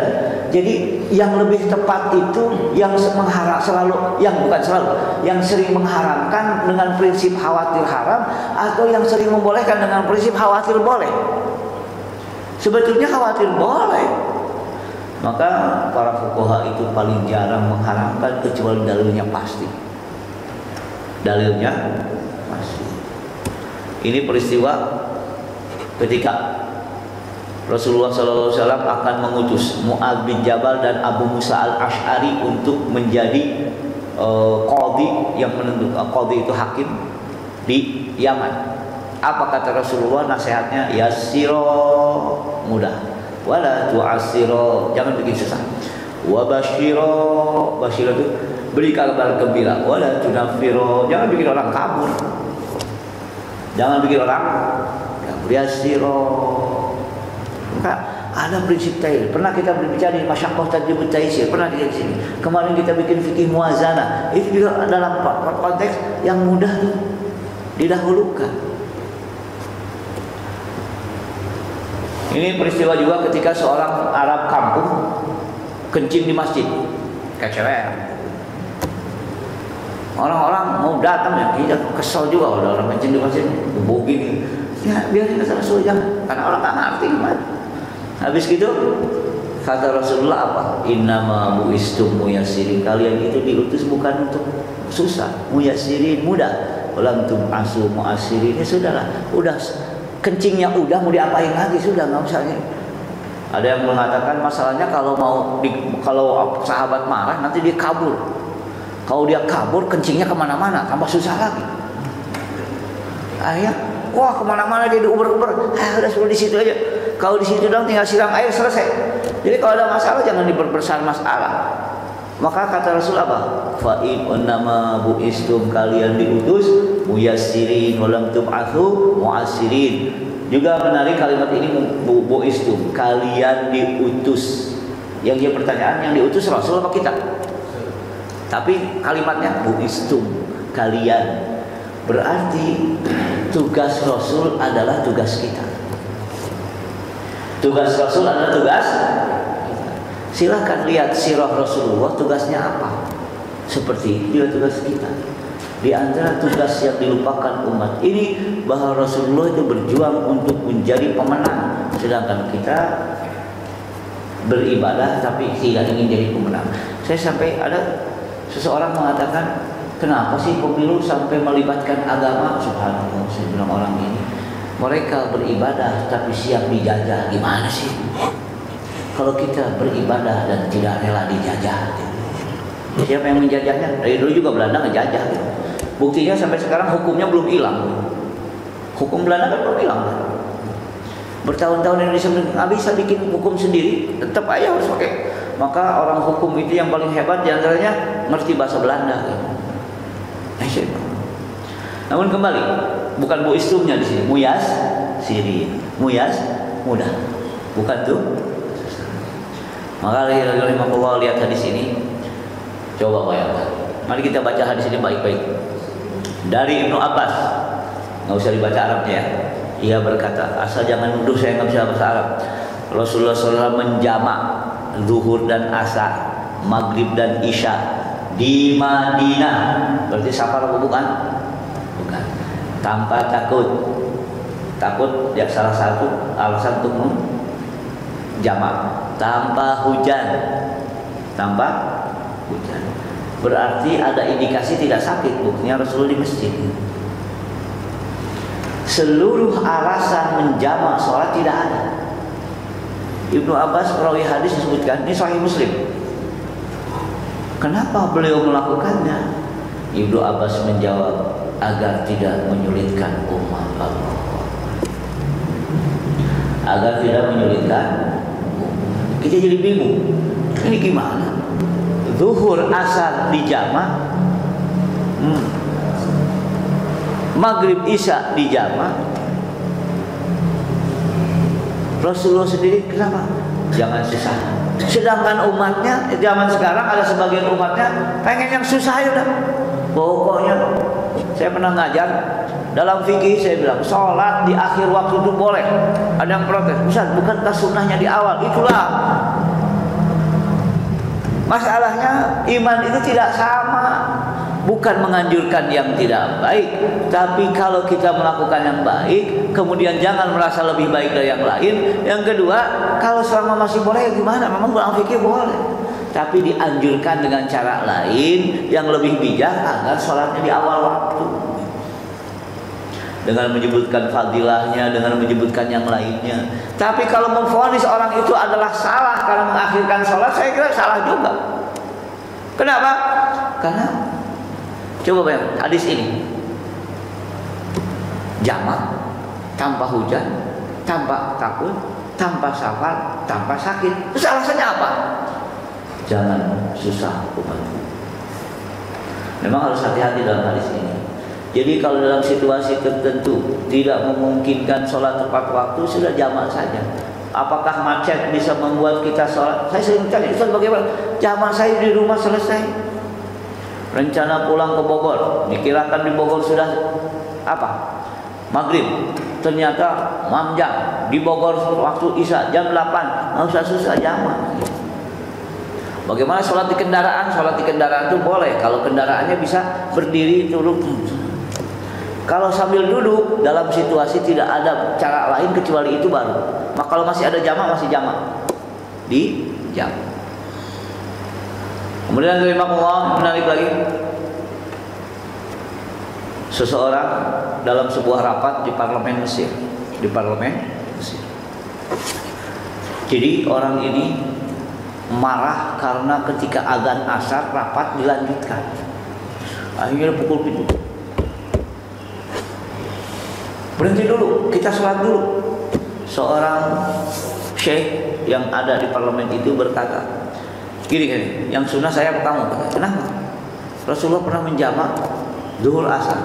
Jadi yang lebih tepat itu yang yang sering mengharamkan dengan prinsip khawatir haram, atau yang sering membolehkan dengan prinsip khawatir boleh. Sebetulnya khawatir boleh. Maka para fuqaha itu paling jarang mengharamkan kecuali dalilnya pasti. Dalilnya pasti. Ini peristiwa ketika Rasulullah SAW akan mengutus Mu'adz bin Jabal dan Abu Musa al-Ash'ari untuk menjadi qadhi yang menentukan. Qadhi itu hakim di Yaman. Apa kata Rasulullah nasihatnya? Yassiro, mudah. Wala tu'assiro, jangan bikin susah. Wa basyiro, basyiro itu beri kabar gembira. Wala tunafiro, jangan bikin orang kabur. Jangan bikin orang kabur. Yassiro. Maka ada prinsip tail. Pernah kita berbicara di Masyaqqah Tadribut Taisir, pernah di sini. Kemarin kita bikin fikih muwazanah. Itu juga dalam konteks yang mudah tuh didahulukan. Ini peristiwa juga ketika seorang Arab kampung kencing di masjid, kecewer. Orang-orang mau datang ya, kita kesel juga kalau orang kencing di masjid, begini. Ya biarin kata Rasul, jangan, karena orang tak ngerti gimana. Habis gitu kata Rasulullah apa? Innama buistum muyassirin, kalian itu diutus bukan untuk susah, muyassirin mudah. Walam tum'asu mu'assirin, ya sudahlah, udah kencingnya udah, mau diapain lagi, sudah nggak usah. Ada yang mengatakan masalahnya kalau sahabat marah nanti dia kabur. Kalau dia kabur kencingnya kemana-mana, tambah susah lagi. Ayah, wah kemana-mana dia diuber-uber. Udah suruh di situ aja. Kalau di situ dong tinggal siram air selesai. Jadi kalau ada masalah jangan diperbesar masalah. Maka kata Rasul apa? Fa'in nama buistum, kalian diutus muyassirin walam tub'atsu mu'assirin. Juga menarik kalimat ini buistum, kalian diutus. Yang dia pertanyaan, yang diutus Rasul apa kita? Tapi kalimatnya buistum, kalian. Berarti tugas Rasul adalah tugas kita. Tugas Rasul adalah tugas. Silahkan lihat sirah Rasulullah, tugasnya apa. Seperti itu tugas kita. Di antara tugas yang dilupakan umat ini, bahwa Rasulullah itu berjuang untuk menjadi pemenang, sedangkan kita beribadah tapi tidak ingin jadi pemenang. Saya sampai ada seseorang mengatakan, kenapa sih pemilu sampai melibatkan agama? Subhanallah, saya bilang orang ini, mereka beribadah tapi siap dijajah. Gimana sih? Kalau kita beribadah dan tidak rela dijajah, siapa yang menjajahnya? Dari dulu juga Belanda ngejajah. Buktinya sampai sekarang hukumnya belum hilang. Hukum Belanda kan belum hilang. Bertahun-tahun Indonesia nggak bisa bikin hukum sendiri, tetap aja harus pakai. Maka orang hukum itu yang paling hebat diantaranya ngerti bahasa Belanda. Namun kembali, bukan buistumnya di sini, muyas siri, muyas mudah, bukan tuh. Maka rahimahullah, lihat hadis ini, coba bayangkan. Mari kita baca hadis ini baik-baik. Dari Ibnu Abbas, nggak usah dibaca Arabnya ya. Ia berkata, asal jangan nuduh saya nggak bisa bahasa Arab. Rasulullah SAW menjamak zuhur dan asar, maghrib dan isya di Madinah. Berarti safar apa bukan? Bukan. Tanpa takut. Takut ya salah satu alasan untuk jamak. Tanpa hujan. Tanpa hujan. Berarti ada indikasi tidak sakit. Buktinya Rasulullah di masjid. Seluruh alasan menjamak sholat tidak ada. Ibnu Abbas perawi hadis disebutkan, ini Sahih Muslim. Kenapa beliau melakukannya? Ibnu Abbas menjawab, agar tidak menyulitkan umat Allah. Agar tidak menyulitkan. Kita jadi bingung. Ini gimana? Zuhur asar di jama', Maghrib isya di jama'. Rasulullah sendiri kenapa? Jangan susah. Sedangkan umatnya zaman sekarang ada sebagian umatnya pengen yang susah ya udah. Pokoknya saya pernah ngajar dalam fikih, saya bilang sholat di akhir waktu itu boleh. Ada yang protes, Ustaz, bukankah sunnahnya di awal? Itulah masalahnya. Iman itu tidak sama. Bukan menganjurkan yang tidak baik, tapi kalau kita melakukan yang baik, kemudian jangan merasa lebih baik dari yang lain. Yang kedua, kalau selama masih boleh, gimana? Memang dalam fikih boleh, tapi dianjurkan dengan cara lain yang lebih bijak agar sholatnya di awal waktu, dengan menyebutkan fadilahnya, dengan menyebutkan yang lainnya. Tapi kalau memvonis orang itu adalah salah karena mengakhirkan sholat, saya kira salah juga. Kenapa? Karena coba bayang hadis ini, jamak tanpa hujan, tanpa takut, tanpa safar, tanpa sakit. Terus alasannya apa? Jangan susah umat. Memang harus hati-hati dalam hadis ini. Jadi kalau dalam situasi tertentu tidak memungkinkan sholat tepat waktu, sudah jamak saja. Apakah macet bisa membuat kita sholat? Saya sering tanya, Ustaz, bagaimana? Jamak saya di rumah selesai. Rencana pulang ke Bogor, dikirakan di Bogor sudah apa? Maghrib. Ternyata 6 jam. Di Bogor waktu Isya jam 8. Nggak usah susah jamak. Bagaimana sholat di kendaraan? Sholat di kendaraan itu boleh kalau kendaraannya bisa berdiri duduk. Kalau sambil duduk dalam situasi tidak ada cara lain kecuali itu baru. Maka kalau masih ada jamak, masih jamak di jam. Kemudian dari Imam Allah menarik lagi, seseorang dalam sebuah rapat di parlemen Mesir, Jadi orang ini marah karena ketika azan asar rapat dilanjutkan. Akhirnya pukul pintu. Berhenti dulu, kita sholat dulu. Seorang syekh yang ada di parlemen itu berkata, gini, yang sunnah saya apa kamu? Kenapa? Rasulullah pernah menjamak zuhur asar,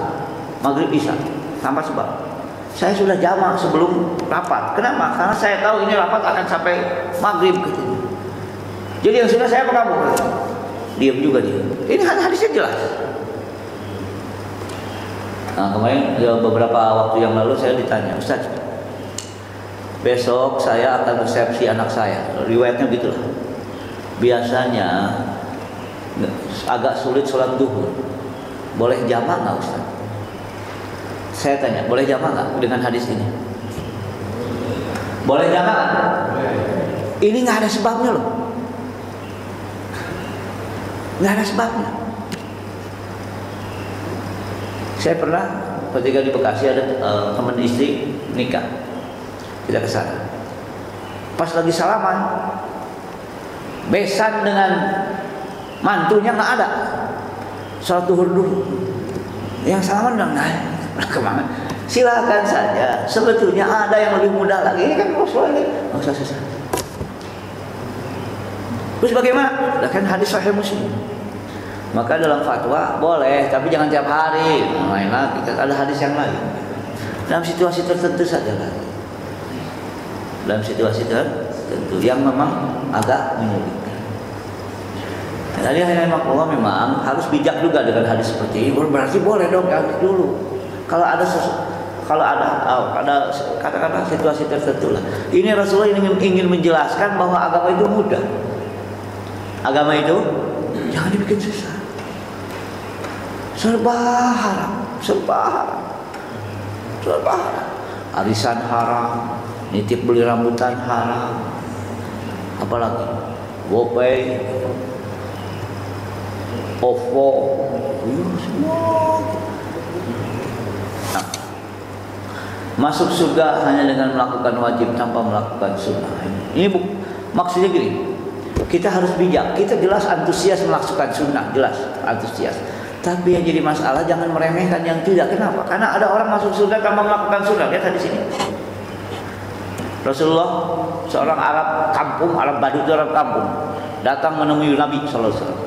maghrib isya tanpa sebab. Saya sudah jamak sebelum rapat. Kenapa? Karena saya tahu ini rapat akan sampai maghrib gitu. Jadi yang sunnah saya apa kamu? Diam juga dia. Ini hadisnya jelas. Nah, kemarin beberapa waktu yang lalu saya ditanya, Ustaz, besok saya akan resepsi anak saya. Riwayatnya gitulah. Biasanya agak sulit sholat duhur. Boleh jamak nggak Ustaz? Saya tanya, boleh jamak nggak dengan hadis ini? Boleh jamak nggak? Ini nggak ada sebabnya loh. Nggak ada sebabnya. Saya pernah ketika di Bekasi ada teman istri nikah, kita ke sana. Pas lagi salaman, besan dengan mantunya nggak ada. Sholat duhur dulu. Yang salaman udah nggak kemana? Silakan saja. Sebetulnya ada yang lebih mudah lagi. Ini kan Rasulullah ini nggak usah susah. Terus bagaimana? Kan hadis Sahih Muslim. Maka dalam fatwa boleh, tapi jangan tiap hari. Lain lagi. Ada hadis yang lain. Dalam situasi tertentu saja kan. Dalam situasi tertentu yang memang agak menyulitkan. Tadi Allah memang harus bijak juga dengan hadis seperti ini. Berarti boleh dong ganti dulu. Kalau ada kata-kata situasi tertentu lah. Ini Rasulullah ingin menjelaskan bahwa agama itu mudah. Agama itu jangan dibikin susah. Serba haram. Arisan haram, nitip beli rambutan haram. Apalagi GoPay, OVO, semua. Nah, masuk surga hanya dengan melakukan wajib tanpa melakukan sunnah. Ini maksudnya gini, kita harus bijak. Kita jelas antusias melakukan sunnah, jelas antusias. Tapi yang jadi masalah jangan meremehkan yang tidak. Kenapa? Karena ada orang masuk surga tanpa melakukan sunnah. Lihat di sini. Rasulullah, seorang Arab kampung, Arab Badui, orang kampung, datang menemui Nabi sallallahu alaihi wasallam.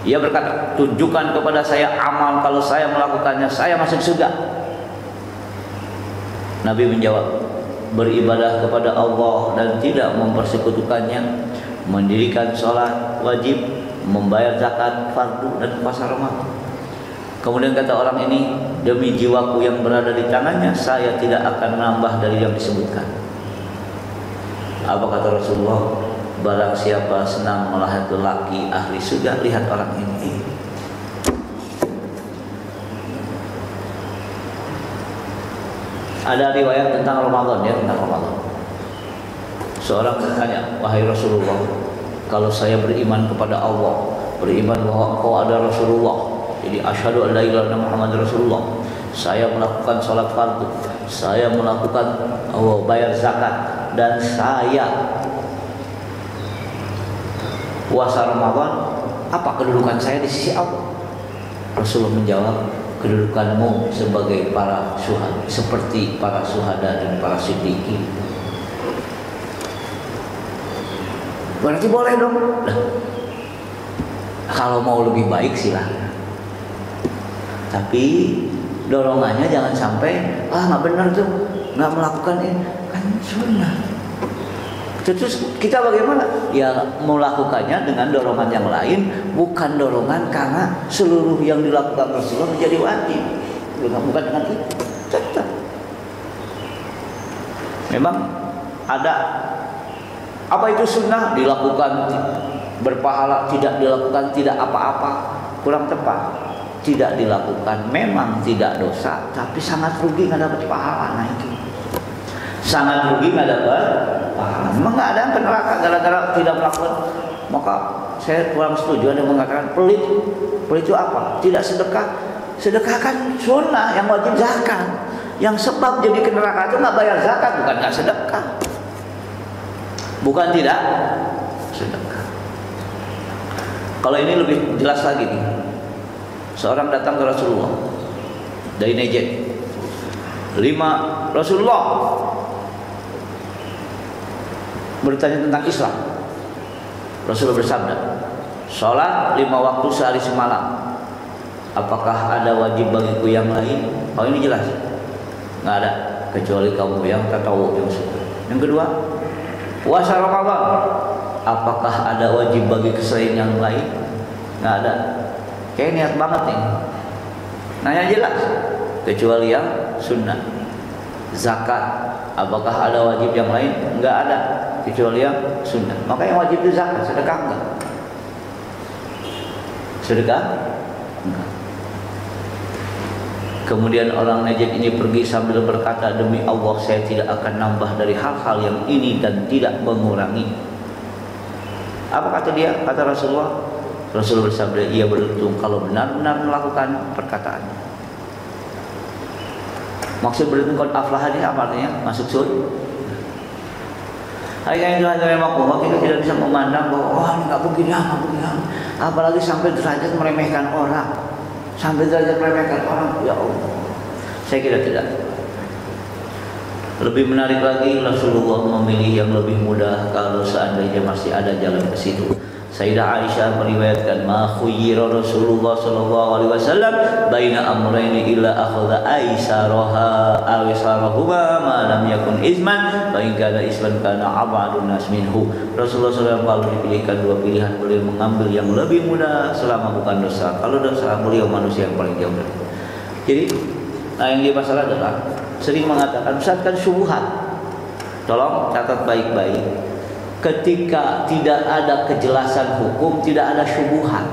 Ia berkata, tunjukkan kepada saya amal, kalau saya melakukannya saya masuk surga. Nabi menjawab, beribadah kepada Allah dan tidak mempersekutukannya, mendirikan sholat wajib, membayar zakat fardu dan puasa Ramadan. Kemudian kata orang ini, demi jiwaku yang berada di tangannya, saya tidak akan menambah dari yang disebutkan. Apa kata Rasulullah? Barang siapa senang melihat lelaki ahli surga, lihat orang ini. Ada riwayat tentang Ramadan, ya, tentang Ramadan. Seorang bertanya, wahai Rasulullah, kalau saya beriman kepada Allah, beriman bahwa Engkau ada Rasulullah, jadi asyhadu an la ilaha illallah Muhammadur Rasulullah, saya melakukan salat fardu, saya melakukan bayar zakat, dan saya puasa Ramadan, apa kedudukan saya di sisi Allah? Rasulullah menjawab, kedudukanmu sebagai para syuhada, seperti para syuhada dan para siddiqin. Berarti boleh dong. Nah, kalau mau lebih baik silahkan. Tapi dorongannya jangan sampai nggak benar tuh, nggak melakukan ini, kan sunnah. Terus kita bagaimana? Ya melakukannya dengan dorongan yang lain, bukan dorongan karena seluruh yang dilakukan Rasulullah menjadi wajib. Bukan dengan itu. Tetap. Memang ada apa itu sunnah, dilakukan berpahala, tidak dilakukan tidak apa-apa, kurang tepat. Tidak dilakukan memang tidak dosa, tapi sangat rugi nggak dapat pahala. Nah itu sangat rugi nggak dapat pahala. Memang nggak ada yang ke neraka gara-gara tidak melakukan. Maka saya kurang setuju ada yang mengatakan pelit. Pelit itu apa? Tidak sedekah. Sedekah kan sunnah, yang wajib zakat. Yang sebab jadi ke neraka itu nggak bayar zakat, bukan nggak sedekah. Bukan tidak sedekah. Kalau ini lebih jelas lagi nih. Seorang datang ke Rasulullah dari Najd. 5 Rasulullah bertanya tentang Islam. Rasulullah bersabda, sholat 5 waktu sehari semalam. Apakah ada wajib bagiku yang lain? Oh ini jelas, nggak ada kecuali kamu yang tatawu yang suka. Yang kedua, puasa Ramadan. Apakah ada wajib bagi selain yang lain? Nggak ada. Kayak niat banget nih. Nanya jelas, kecuali yang sunnah. Zakat, apakah ada wajib yang lain? Enggak ada, kecuali yang sunnah. Maka yang wajib itu zakat, sedekah enggak? Sedekah? Enggak. Kemudian orang Najd ini pergi sambil berkata, demi Allah saya tidak akan nambah dari hal-hal yang ini dan tidak mengurangi. Apa kata dia? Kata Rasulullah. Rasulullah bersabda, ia beruntung kalau benar-benar melakukan perkataannya. Maksud beruntung kon aflah ini apa artinya? Masuk surga. Hanya itu hanya memang kita tidak bisa memandang bahwa wah ini nggak begini, nggak begini. Apalagi sampai derajat meremehkan orang, sampai derajat meremehkan orang. Ya Allah, saya kira tidak. Lebih menarik lagi Rasulullah memilih yang lebih mudah kalau seandainya masih ada jalan ke situ. Sayyidah Aisyah meriwayatkan, ma khuyyira Rasulullah sallallahu alaihi wasallam baina amrayni illa akhadha aisaraha aw isarahuma ma lam yakun isman fa in kana isman kana abadun nas minhu. Rasulullah sallallahu alaihi wasallam dipilihkan dua pilihan, beliau mengambil yang lebih mudah selama bukan dosa. Kalau dosa, beliau manusia yang paling jauh dari. Jadi, yang dia masalah adalah sering mengatakan Ustaz kan syubhat. Tolong catat baik-baik. Ketika tidak ada kejelasan hukum, tidak ada syubhat.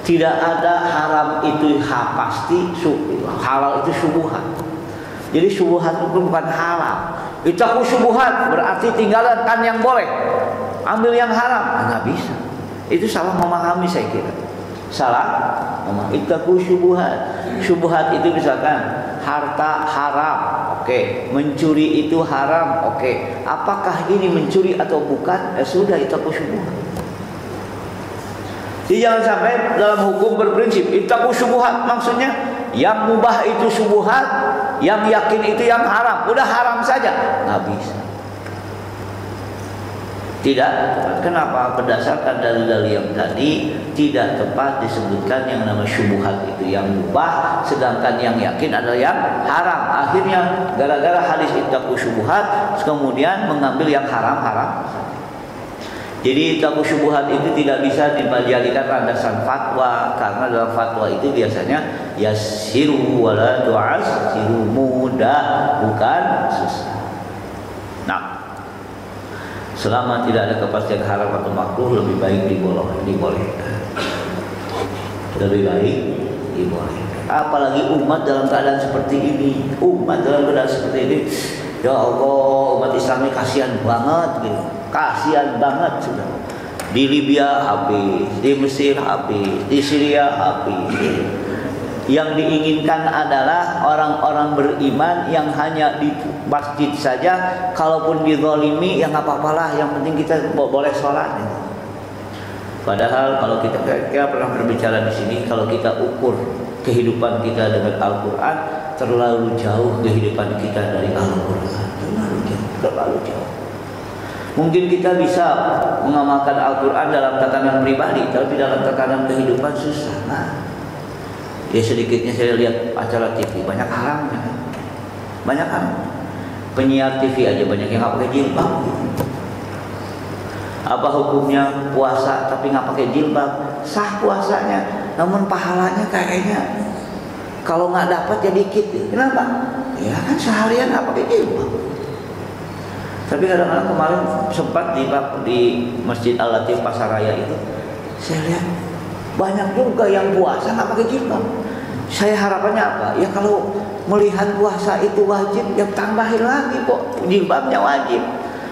Tidak ada haram itu pasti, halal itu syubhat. Jadi syubhat itu bukan halal. Itaku syubhat berarti tinggalkan yang boleh, ambil yang haram. Nggak bisa. Itu salah memahami saya kira. Salah memahami. Itaku syubhat. Syubhat itu misalkan harta haram. Oke. Mencuri itu haram. Oke. Apakah ini mencuri atau bukan? Sudah, ittaqu syubuhat. Jadi jangan sampai dalam hukum berprinsip ittaqu syubuhat, maksudnya yang mubah itu syubuhat, yang yakin itu yang haram. Udah haram saja, nggak bisa. Tidak tepat. Kenapa? Berdasarkan dalil-dalil yang tadi tidak tepat disebutkan yang nama syubhat itu yang mubah, sedangkan yang yakin adalah yang haram. Akhirnya gara-gara hadis ittaqu syubhat kemudian mengambil yang haram-haram. Jadi ittaqu syubhat itu tidak bisa dijadikan landasan fatwa, karena dalam fatwa itu biasanya yasiru wala tu'assiru, mudah bukan susah. Nah, selama tidak ada kepastian haram atau makruh, lebih baik dibolehkan. Lebih baik dibolehkan. Apalagi umat dalam keadaan seperti ini. Umat dalam keadaan seperti ini, ya Allah, umat Islam ini kasihan banget gitu. Kasihan banget sudah. Di Libya habis, di Mesir habis, di Syria habis. Yang diinginkan adalah orang-orang beriman yang hanya di masjid saja. Kalaupun dizalimi ya nggak apa-apalah, yang penting kita boleh sholat. Padahal kalau kita pernah berbicara di sini, kalau kita ukur kehidupan kita dengan Al-Quran, terlalu jauh kehidupan kita dari Al-Quran. Terlalu jauh. Mungkin kita bisa mengamalkan Al-Quran dalam tatanan pribadi, tapi dalam tatanan kehidupan susah. Nah, ya sedikitnya saya lihat acara TV, banyak haramnya, banyak haram. Penyiar TV aja banyak yang nggak pakai jilbab. Apa hukumnya puasa tapi nggak pakai jilbab? Sah puasanya, namun pahalanya kayaknya kalau nggak dapat ya dikit. Kenapa? Ya kan seharian nggak pakai jilbab. Tapi kadang-kadang kemarin sempat di Masjid Al-Latif Pasaraya itu, saya lihat banyak juga yang puasa nggak pakai jilbab. Saya harapannya apa? Ya kalau melihat puasa itu wajib, ya tambahin lagi kok jilbabnya wajib.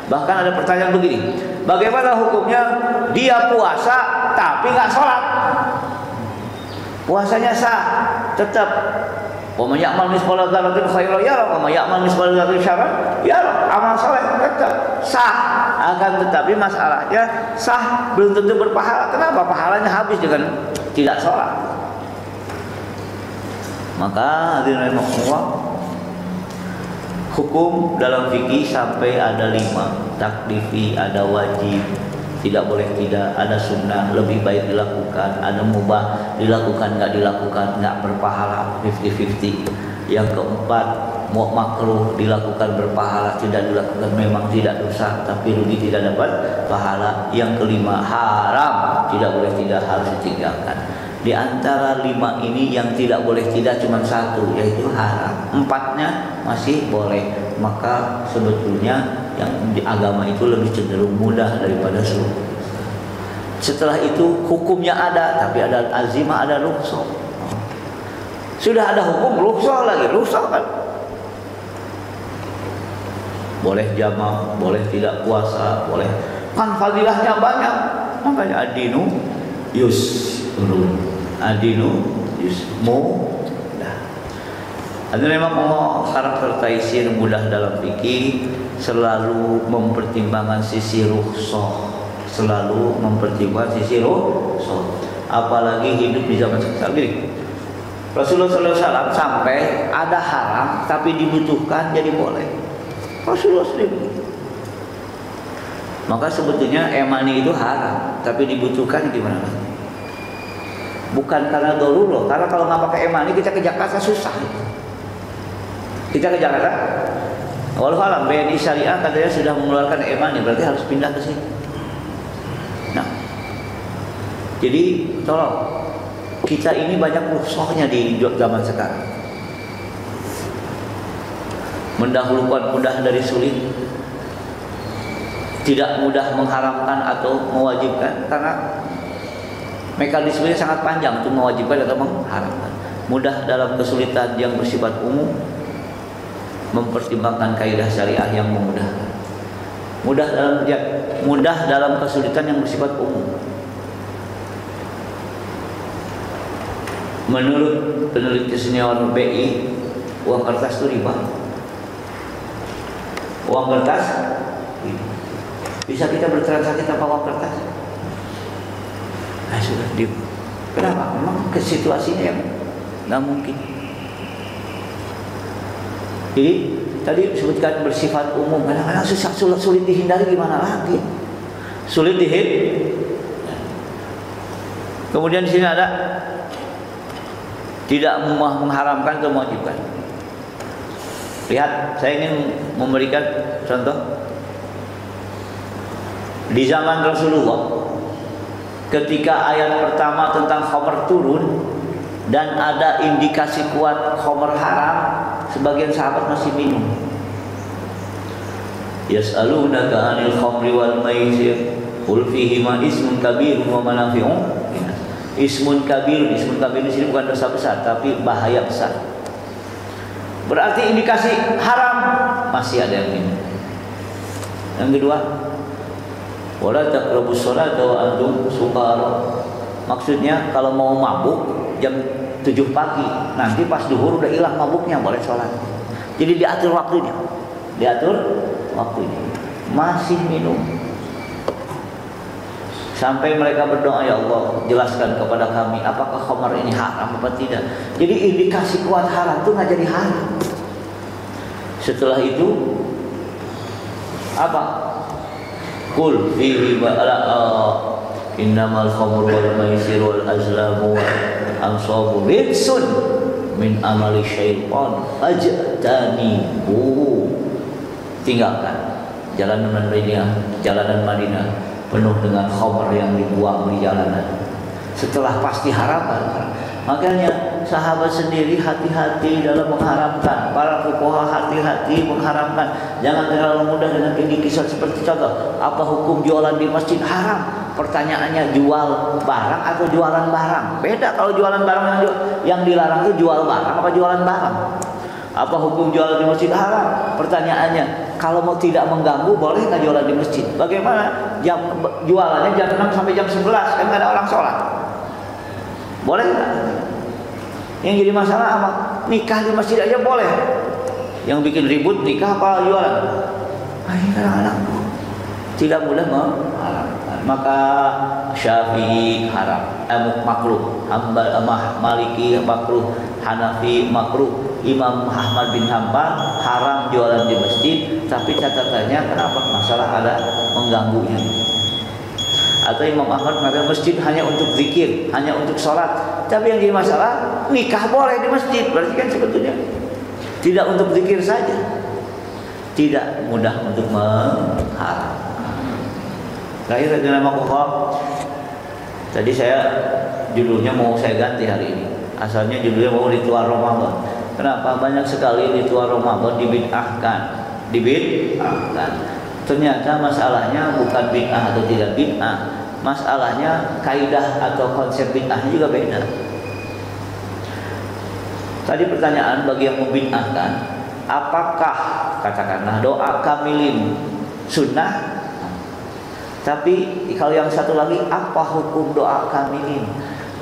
Bahkan ada pertanyaan begini, bagaimana hukumnya dia puasa tapi nggak sholat? Puasanya sah, tetap. Wa may ya'mal mithqala dzarratin khairan yarah, wa may ya'mal mithqala dzarratin syarran yarah. Amal saleh tetap sah, akan tetapi masalahnya sah belum tentu berpahala. Kenapa? Pahalanya habis dengan tidak sholat. Maka hadirin rahimakumullah, hukum dalam fikih sampai ada 5, taklifi, ada wajib, tidak boleh tidak, ada sunnah, lebih baik dilakukan, ada mubah, dilakukan nggak dilakukan nggak berpahala, 50-50. Yang keempat, mau makruh, dilakukan berpahala, tidak dilakukan memang tidak dosa tapi rugi tidak dapat pahala. Yang kelima, haram, tidak boleh tidak, harus ditinggalkan. Di antara 5 ini yang tidak boleh tidak cuma 1, yaitu haram. 4-nya masih boleh. Maka sebetulnya yang di agama itu lebih cenderung mudah daripada sulit. Setelah itu hukumnya ada, tapi ada azimah, ada rukhsah. Sudah ada hukum, rukhsah lagi, rukhsah kan. Boleh jamak, boleh tidak puasa, boleh. Kan fadilahnya banyak. Makanya adinu yusrun, adinu yusmu. Ada memang karakter taisir mudah dalam fikih, selalu mempertimbangkan sisi rukhsah, selalu mempertimbangkan sisi rukhsah. Apalagi hidup di zaman sekarang gini. Rasulullah SAW sampai ada haram tapi dibutuhkan jadi boleh. Rasulullah SAW. Maka sebetulnya emani itu haram tapi dibutuhkan gimana? Bukan karena darurat, karena kalau nggak pakai emani kita ke Jakarta susah. Kita ke Jakarta, walau alam BNI Syariah katanya sudah mengeluarkan emani, berarti harus pindah ke sini. Nah, jadi tolong, kita ini banyak rukhsahnya di zaman sekarang. Mendahulukan mudah dari sulit, tidak mudah mengharamkan atau mewajibkan, karena mekanismenya sangat panjang untuk mewajibkan atau mengharamkan. Mudah dalam kesulitan yang bersifat umum, mempertimbangkan kaidah syariah yang memudahkan. Mudah dalam kesulitan yang bersifat umum. Menurut peneliti senior BI, uang kertas itu riba. Uang kertas bisa kita bertransaksi tanpa uang kertas? Nah, sudah di. Kenapa? Memang ke situasinya yang nggak mungkin. Jadi tadi disebutkan bersifat umum, kadang-kadang sulit dihindari, gimana lagi? Sulit dihindari. Kemudian di sini ada tidak mengharamkan atau mewajibkan. Lihat, saya ingin memberikan contoh. Di zaman Rasulullah, ketika ayat pertama tentang khamr turun dan ada indikasi kuat khamr haram, sebagian sahabat masih minum. Yas'alunaka 'anil khamri wal maisir qul fihima ismun kabirun wa manafi'un. Ismun kabir di sini bukan dosa besar tapi bahaya besar. Berarti indikasi haram, masih ada yang minum. Yang kedua, wala taqrabus sholata wa antum sukara. Maksudnya kalau mau mabuk jam 7 pagi, nanti pas duhur udah hilang mabuknya, boleh sholat. Jadi diatur waktunya. Masih minum. Sampai mereka berdoa, ya Allah, jelaskan kepada kami apakah khamar ini haram apa tidak. Jadi indikasi kuat haram itu nggak jadi haram. Setelah itu apa? Qul fihi innamal khamru wal maisir wal azlamu wal ansabu rijsun min amali syaitan fajtanibu. Tinggalkan jalanan Madinah penuh dengan khamr yang dibuang di jalanan. Setelah pasti haram. Makanya sahabat sendiri hati-hati dalam mengharamkan. Para fuqaha hati-hati mengharamkan. Jangan terlalu mudah dengan kisah seperti contoh, apa hukum jualan di masjid? Haram. Pertanyaannya, jual barang atau jualan barang? Beda. Kalau jualan barang yang dilarang itu jual barang apa jualan barang? Apa hukum jualan di masjid? Haram. Pertanyaannya, kalau mau tidak mengganggu, boleh nggak jualan di masjid? Bagaimana? Jualannya jam 6 sampai jam 11, kan nggak ada orang sholat. Boleh nggak? Yang jadi masalah apa? Nikah di masjid aja boleh. Yang bikin ribut nikah apa jualan? Kadang-kadang tidak boleh mengharamkan. Maka Syafi'i haram, makruh, Maliki makruh, Hanafi makruh, Imam Ahmad bin Hanbal haram jualan di masjid. Tapi catatannya kenapa? Masalah ada mengganggunya. Atau Imam Ahmad mengatakan masjid hanya untuk zikir, hanya untuk sholat. Tapi yang jadi masalah, nikah boleh di masjid. Berarti kan sebetulnya tidak untuk zikir saja, tidak mudah untuk mengharam. Terakhir nama Qur'an. Tadi saya judulnya mau saya ganti hari ini. Asalnya judulnya mau ritual Ramadan. Kenapa? Banyak sekali ritual Ramadan dibid'ahkan. Ternyata masalahnya bukan bid'ah atau tidak bid'ah. Masalahnya kaidah atau konsep bid'ahnya juga beda. Tadi pertanyaan bagi yang membid'ahkan, apakah katakanlah doa kamilin sunnah? Tapi kalau yang satu lagi, apa hukum doa kamilin?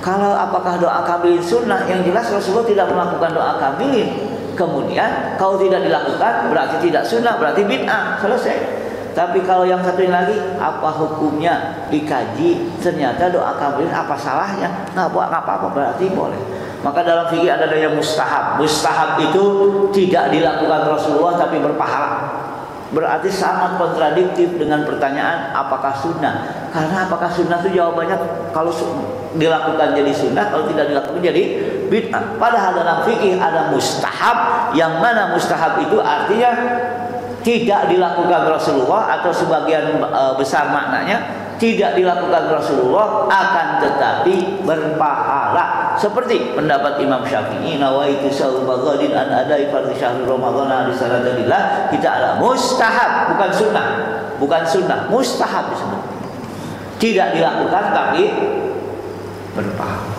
Kalau apakah doa kamilin sunnah? Yang jelas Rasulullah tidak melakukan doa kamilin. Kemudian kalau tidak dilakukan berarti tidak sunnah, berarti bid'ah. Selesai. Tapi kalau yang satu ini lagi, apa hukumnya? Dikaji, ternyata doa kamilin apa salahnya? Nggak apa-apa, berarti boleh. Maka dalam fikih ada yang mustahab. Mustahab itu tidak dilakukan Rasulullah tapi berpahala. Berarti sangat kontradiktif dengan pertanyaan apakah sunnah. Karena apakah sunnah itu jawabannya kalau dilakukan jadi sunnah, kalau tidak dilakukan jadi bid'ah. Padahal dalam fikih ada mustahab, yang mana mustahab itu artinya tidak dilakukan Rasulullah atau sebagian besar maknanya tidak dilakukan Rasulullah akan tetapi berpahala. Seperti pendapat Imam Syafi'i, nawaitu sauma ghadin an adai fardhi syahr Ramadan li salatillah. Kita ada mustahab, bukan sunnah. Bukan sunnah, mustahab disebut. Tidak dilakukan tapi berpahala.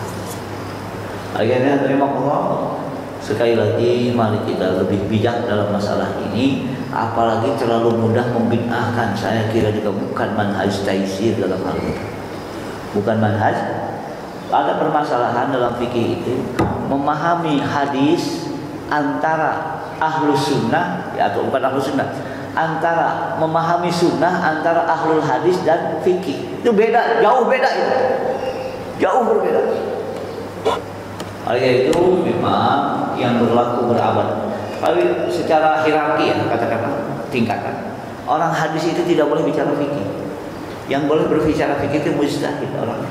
Akhirnya terima Allah. Sekali lagi mari kita lebih bijak dalam masalah ini, apalagi terlalu mudah membid'ahkan. Saya kira juga bukan manhaj taisir dalam hal ini. Bukan manhaj. Ada permasalahan dalam fikih itu memahami hadis antara ahlus sunnah atau bukan ahlus sunnah, antara memahami sunnah antara ahlul hadis dan fikih. Itu beda, jauh beda itu. Jauh berbeda. Oleh itu memang yang berlaku berabad. Tapi secara hierarki ya, katakanlah tingkatan. Orang hadis itu tidak boleh bicara fikih. Yang boleh berbicara fikih itu mujtahid orang.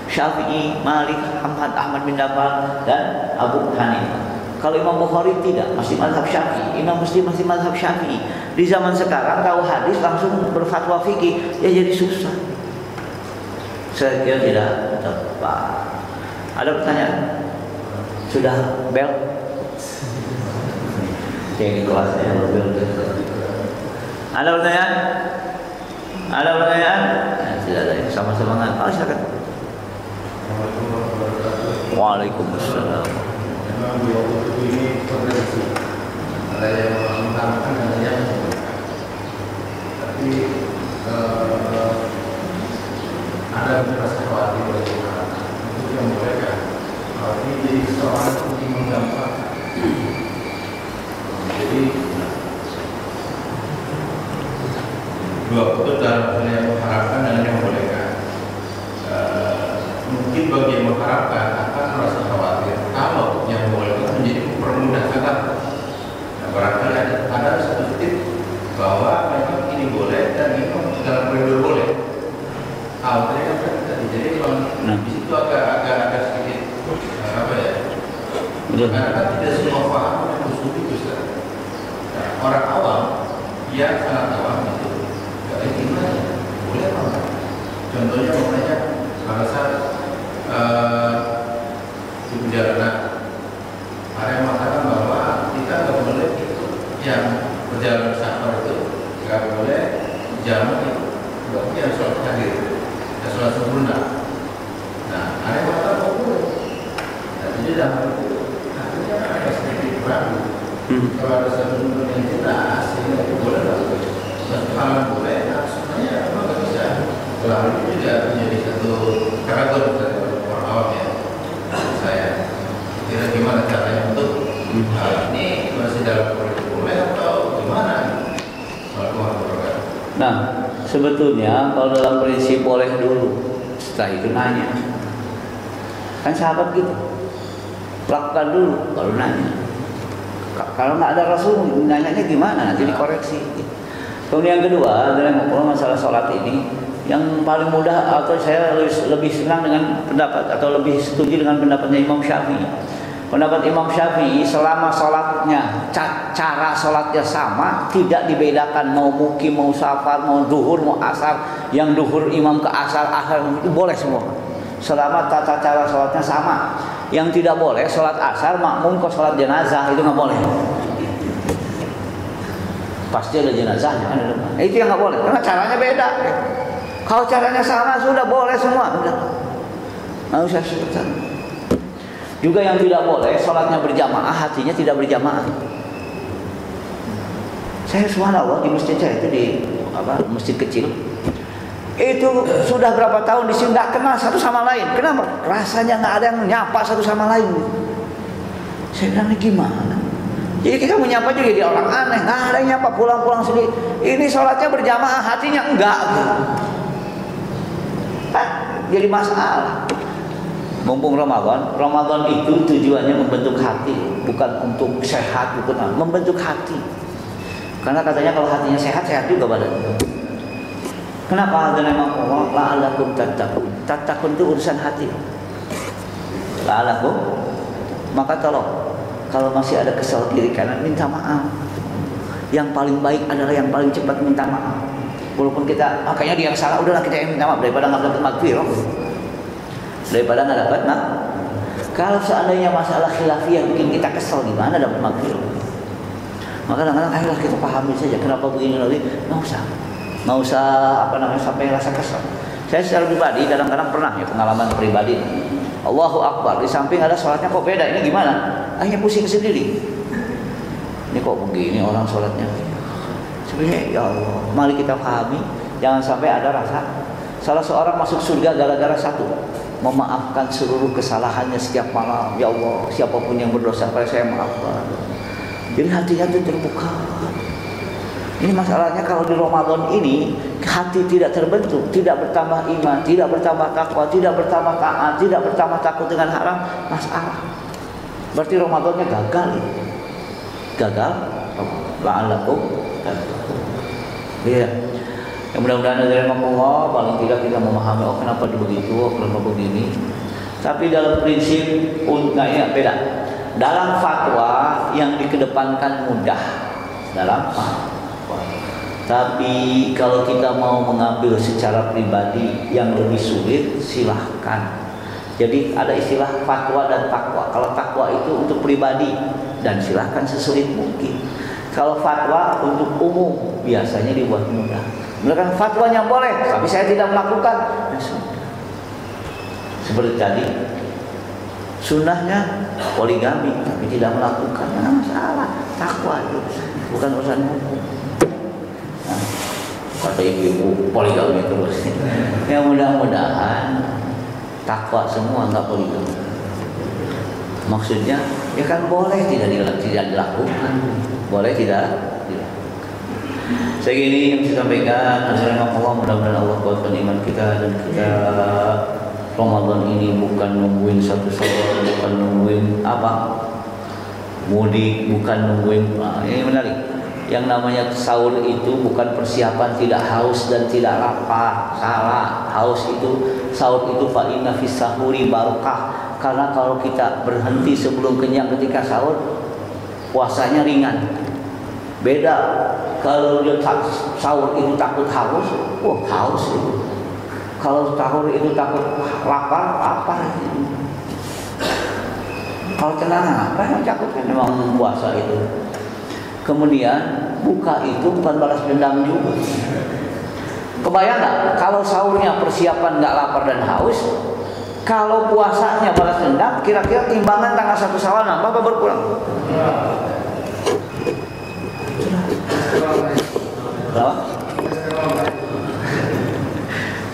Syafi'i, Malik, Ahmad bin Hanbal dan Abu Hanifah. Kalau Imam Bukhari tidak, masih mazhab Syafi'i. Imam Muslim masih mazhab Syafi'i. Di zaman sekarang tahu hadis langsung berfatwa fikih, ya jadi susah. Saya kira tidak tepat. Ada pertanyaan? Sudah bel? Jadi kelasnya bel. Ada pertanyaan? Ada pertanyaan? Tidak ada. Sama-sama nggak? Oh, silakan. Waalaikumsalam. Memang dua kutub ini kontradiksi. Ada yang mengutamakan dan ada yang tapi ada beberapa khawatir bagi untuk yang mereka ini jadi soal penting menggampangkan. Jadi dua kutub dalam hal yang mengharapkan dan yang membolehkan. Mungkin bagi yang mengharapkan akan merasa khawatir kalau yang membolehkan menjadi mempermudah kata. Nah, barangkali ada satu titik bahwa memang ini boleh dan ini dalam periode boleh. Tadi kan tadi jadi kalau di situ agak sedikit apa ya? Karena kan tidak semua paham yang usul itu. Nah, orang awam yang sangat awam itu gimana? Boleh apa enggak? Contohnya makanya pada saat di perjalanan ada yang mengatakan bahwa kita nggak boleh yang perjalanan safar itu nggak boleh jamak itu berarti harus sholat hadir dan sholat sempurna. Nah ada yang mengatakan oh boleh. Nah jadi dalam itu akhirnya ada sedikit ragu. Kalau ada satu sumber yang jelas itu boleh lah. Satu hal boleh, nah sebenarnya memang nggak bisa. Selalu itu juga menjadi satu karakter dari orang awam ya. Saya kira gimana caranya untuk ini masih dalam politik boleh atau gimana? Nah, sebetulnya kalau dalam prinsip boleh dulu, setelah itu nanya. Kan sahabat gitu, lakukan dulu baru nanya. Kalau nggak ada Rasul, nanyanya gimana? Nanti dikoreksi. Kemudian yang kedua adalah masalah sholat ini. Yang paling mudah atau saya lebih senang dengan pendapat atau lebih setuju dengan pendapatnya Imam Syafi'i. Pendapat Imam Syafi'i selama sholatnya cara sholatnya sama, tidak dibedakan mau mukim, mau safar, mau duhur, mau asar. Yang duhur imam ke asar itu boleh semua. Selama tata cara sholatnya sama. Yang tidak boleh sholat asar makmum ke sholat jenazah itu nggak boleh. Pasti ada jenazahnya kan ada. Itu yang nggak boleh karena caranya beda. Kalau caranya sama sudah boleh semua, udah. Nggak usah sebutkan. Juga yang tidak boleh sholatnya berjamaah, hatinya tidak berjamaah. Saya subhanallah di masjid saya itu di masjid kecil. Itu sudah berapa tahun di sini nggak kenal satu sama lain. Kenapa? Rasanya nggak ada yang nyapa satu sama lain. Saya bilang ini gimana? Jadi kita menyapa juga jadi orang aneh. Nggak ada yang nyapa pulang-pulang sendiri. Ini sholatnya berjamaah, hatinya enggak. Jadi masalah. Mumpung Ramadan itu tujuannya membentuk hati, bukan untuk sehat, bukan membentuk hati. Karena katanya kalau hatinya sehat, sehat juga badannya. Kenapa? Dan memang Allah la'alakum tattaqun. Tattaqun itu urusan hati. La'alakum, maka tolong kalau masih ada kesal kiri kanan minta maaf. Yang paling baik adalah yang paling cepat minta maaf. Walaupun kita makanya dia yang salah, udahlah kita yang minta maaf daripada nggak dapat maghfirah. Daripada nggak dapat maaf. Kalau seandainya masalah khilafiyah bikin kita kesal, gimana dapat maghfirah? Maka kadang-kadang ayolah kita pahami saja kenapa begini lagi. Nggak usah sampai rasa kesal. Saya secara pribadi kadang-kadang pernah ya pengalaman pribadi. Allahu Akbar di samping ada sholatnya kok beda, ini gimana? Akhirnya pusing sendiri. Ini kok begini orang sholatnya? Sebenarnya ya Allah, mari kita pahami, jangan sampai ada rasa salah seorang masuk surga gara-gara satu, memaafkan seluruh kesalahannya setiap malam. Ya Allah, siapapun yang berdosa pada saya maafkan. Jadi hatinya itu terbuka. Ini masalahnya kalau di Ramadan ini hati tidak terbentuk, tidak bertambah iman, tidak bertambah takwa, tidak bertambah taat, tidak bertambah takut dengan haram, masalah. Berarti Ramadannya gagal. Gagal. La'allakum tattaqun. Iya. Ya, mudah-mudahan dari Allah paling tidak kita memahami oh kenapa begitu, oh kenapa begini. Tapi dalam prinsip ya beda. Dalam fatwa yang dikedepankan mudah dalam fatwa. Tapi kalau kita mau mengambil secara pribadi yang lebih sulit, silahkan. Jadi ada istilah fatwa dan takwa. Kalau takwa itu untuk pribadi dan silahkan sesulit mungkin. Kalau fatwa untuk umum biasanya dibuat mudah. Mereka fatwanya boleh, tapi saya tidak melakukan. Seperti tadi, sunnahnya poligami, tapi tidak melakukan. Nah, masalah takwa itu bukan urusan hukum. Nah, kata ibu-ibu poligami terus. Ya mudah-mudahan takwa semua nggak poligami. Maksudnya ya kan boleh tidak dilakukan, boleh tidak dilakukan. Segini yang saya sampaikan. Allah, mudah-mudahan Allah kuatkan iman kita dan kita Ramadan ini bukan nungguin satu sahur, bukan nungguin apa mudik, bukan nungguin ini menarik. Yang namanya sahur itu bukan persiapan tidak haus dan tidak lapar. Salah. Haus itu sahur itu fa inna fis sahuri barakah. Karena kalau kita berhenti sebelum kenyang ketika sahur, puasanya ringan. Beda kalau dia sahur itu takut haus, haus itu. Kalau sahur itu takut lapar, lapar. Kalau tenang apa yang takut kan memang puasa itu. Kemudian buka itu bukan balas dendam juga. Kebayang nggak? Kalau sahurnya persiapan nggak lapar dan haus, kalau puasanya balas dendam, kira-kira timbangan tanggal 1 Syawal nambah apa berkurang? Berapa?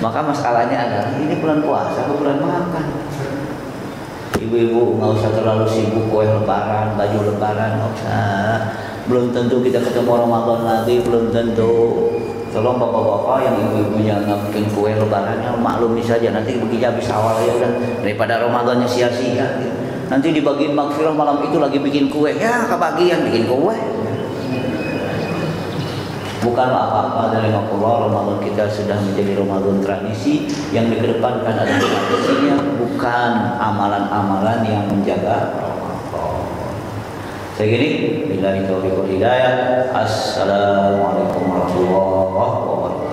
Maka masalahnya adalah ini bulan puasa atau bulan makan. Ibu-ibu nggak usah terlalu sibuk kue lebaran, baju lebaran, nggak usah. Belum tentu kita ketemu Ramadan lagi, belum tentu. Tolong bapak-bapak yang ibu-ibunya nggak bikin kue lebarannya maklumi saja, nanti begitu habis awal ya udah, daripada Ramadannya sia-sia. Nanti dibagiin magfirah malam itu lagi bikin kue, ya kebagian bikin kue. Bukan apa-apa dari Allah. Ramadan kita sudah menjadi Ramadan tradisi yang dikedepankan adalah tradisinya, bukan amalan-amalan yang menjaga Ramadan. Segini, billahi taufiq wal hidayah. Assalamualaikum warahmatullahi wabarakatuh.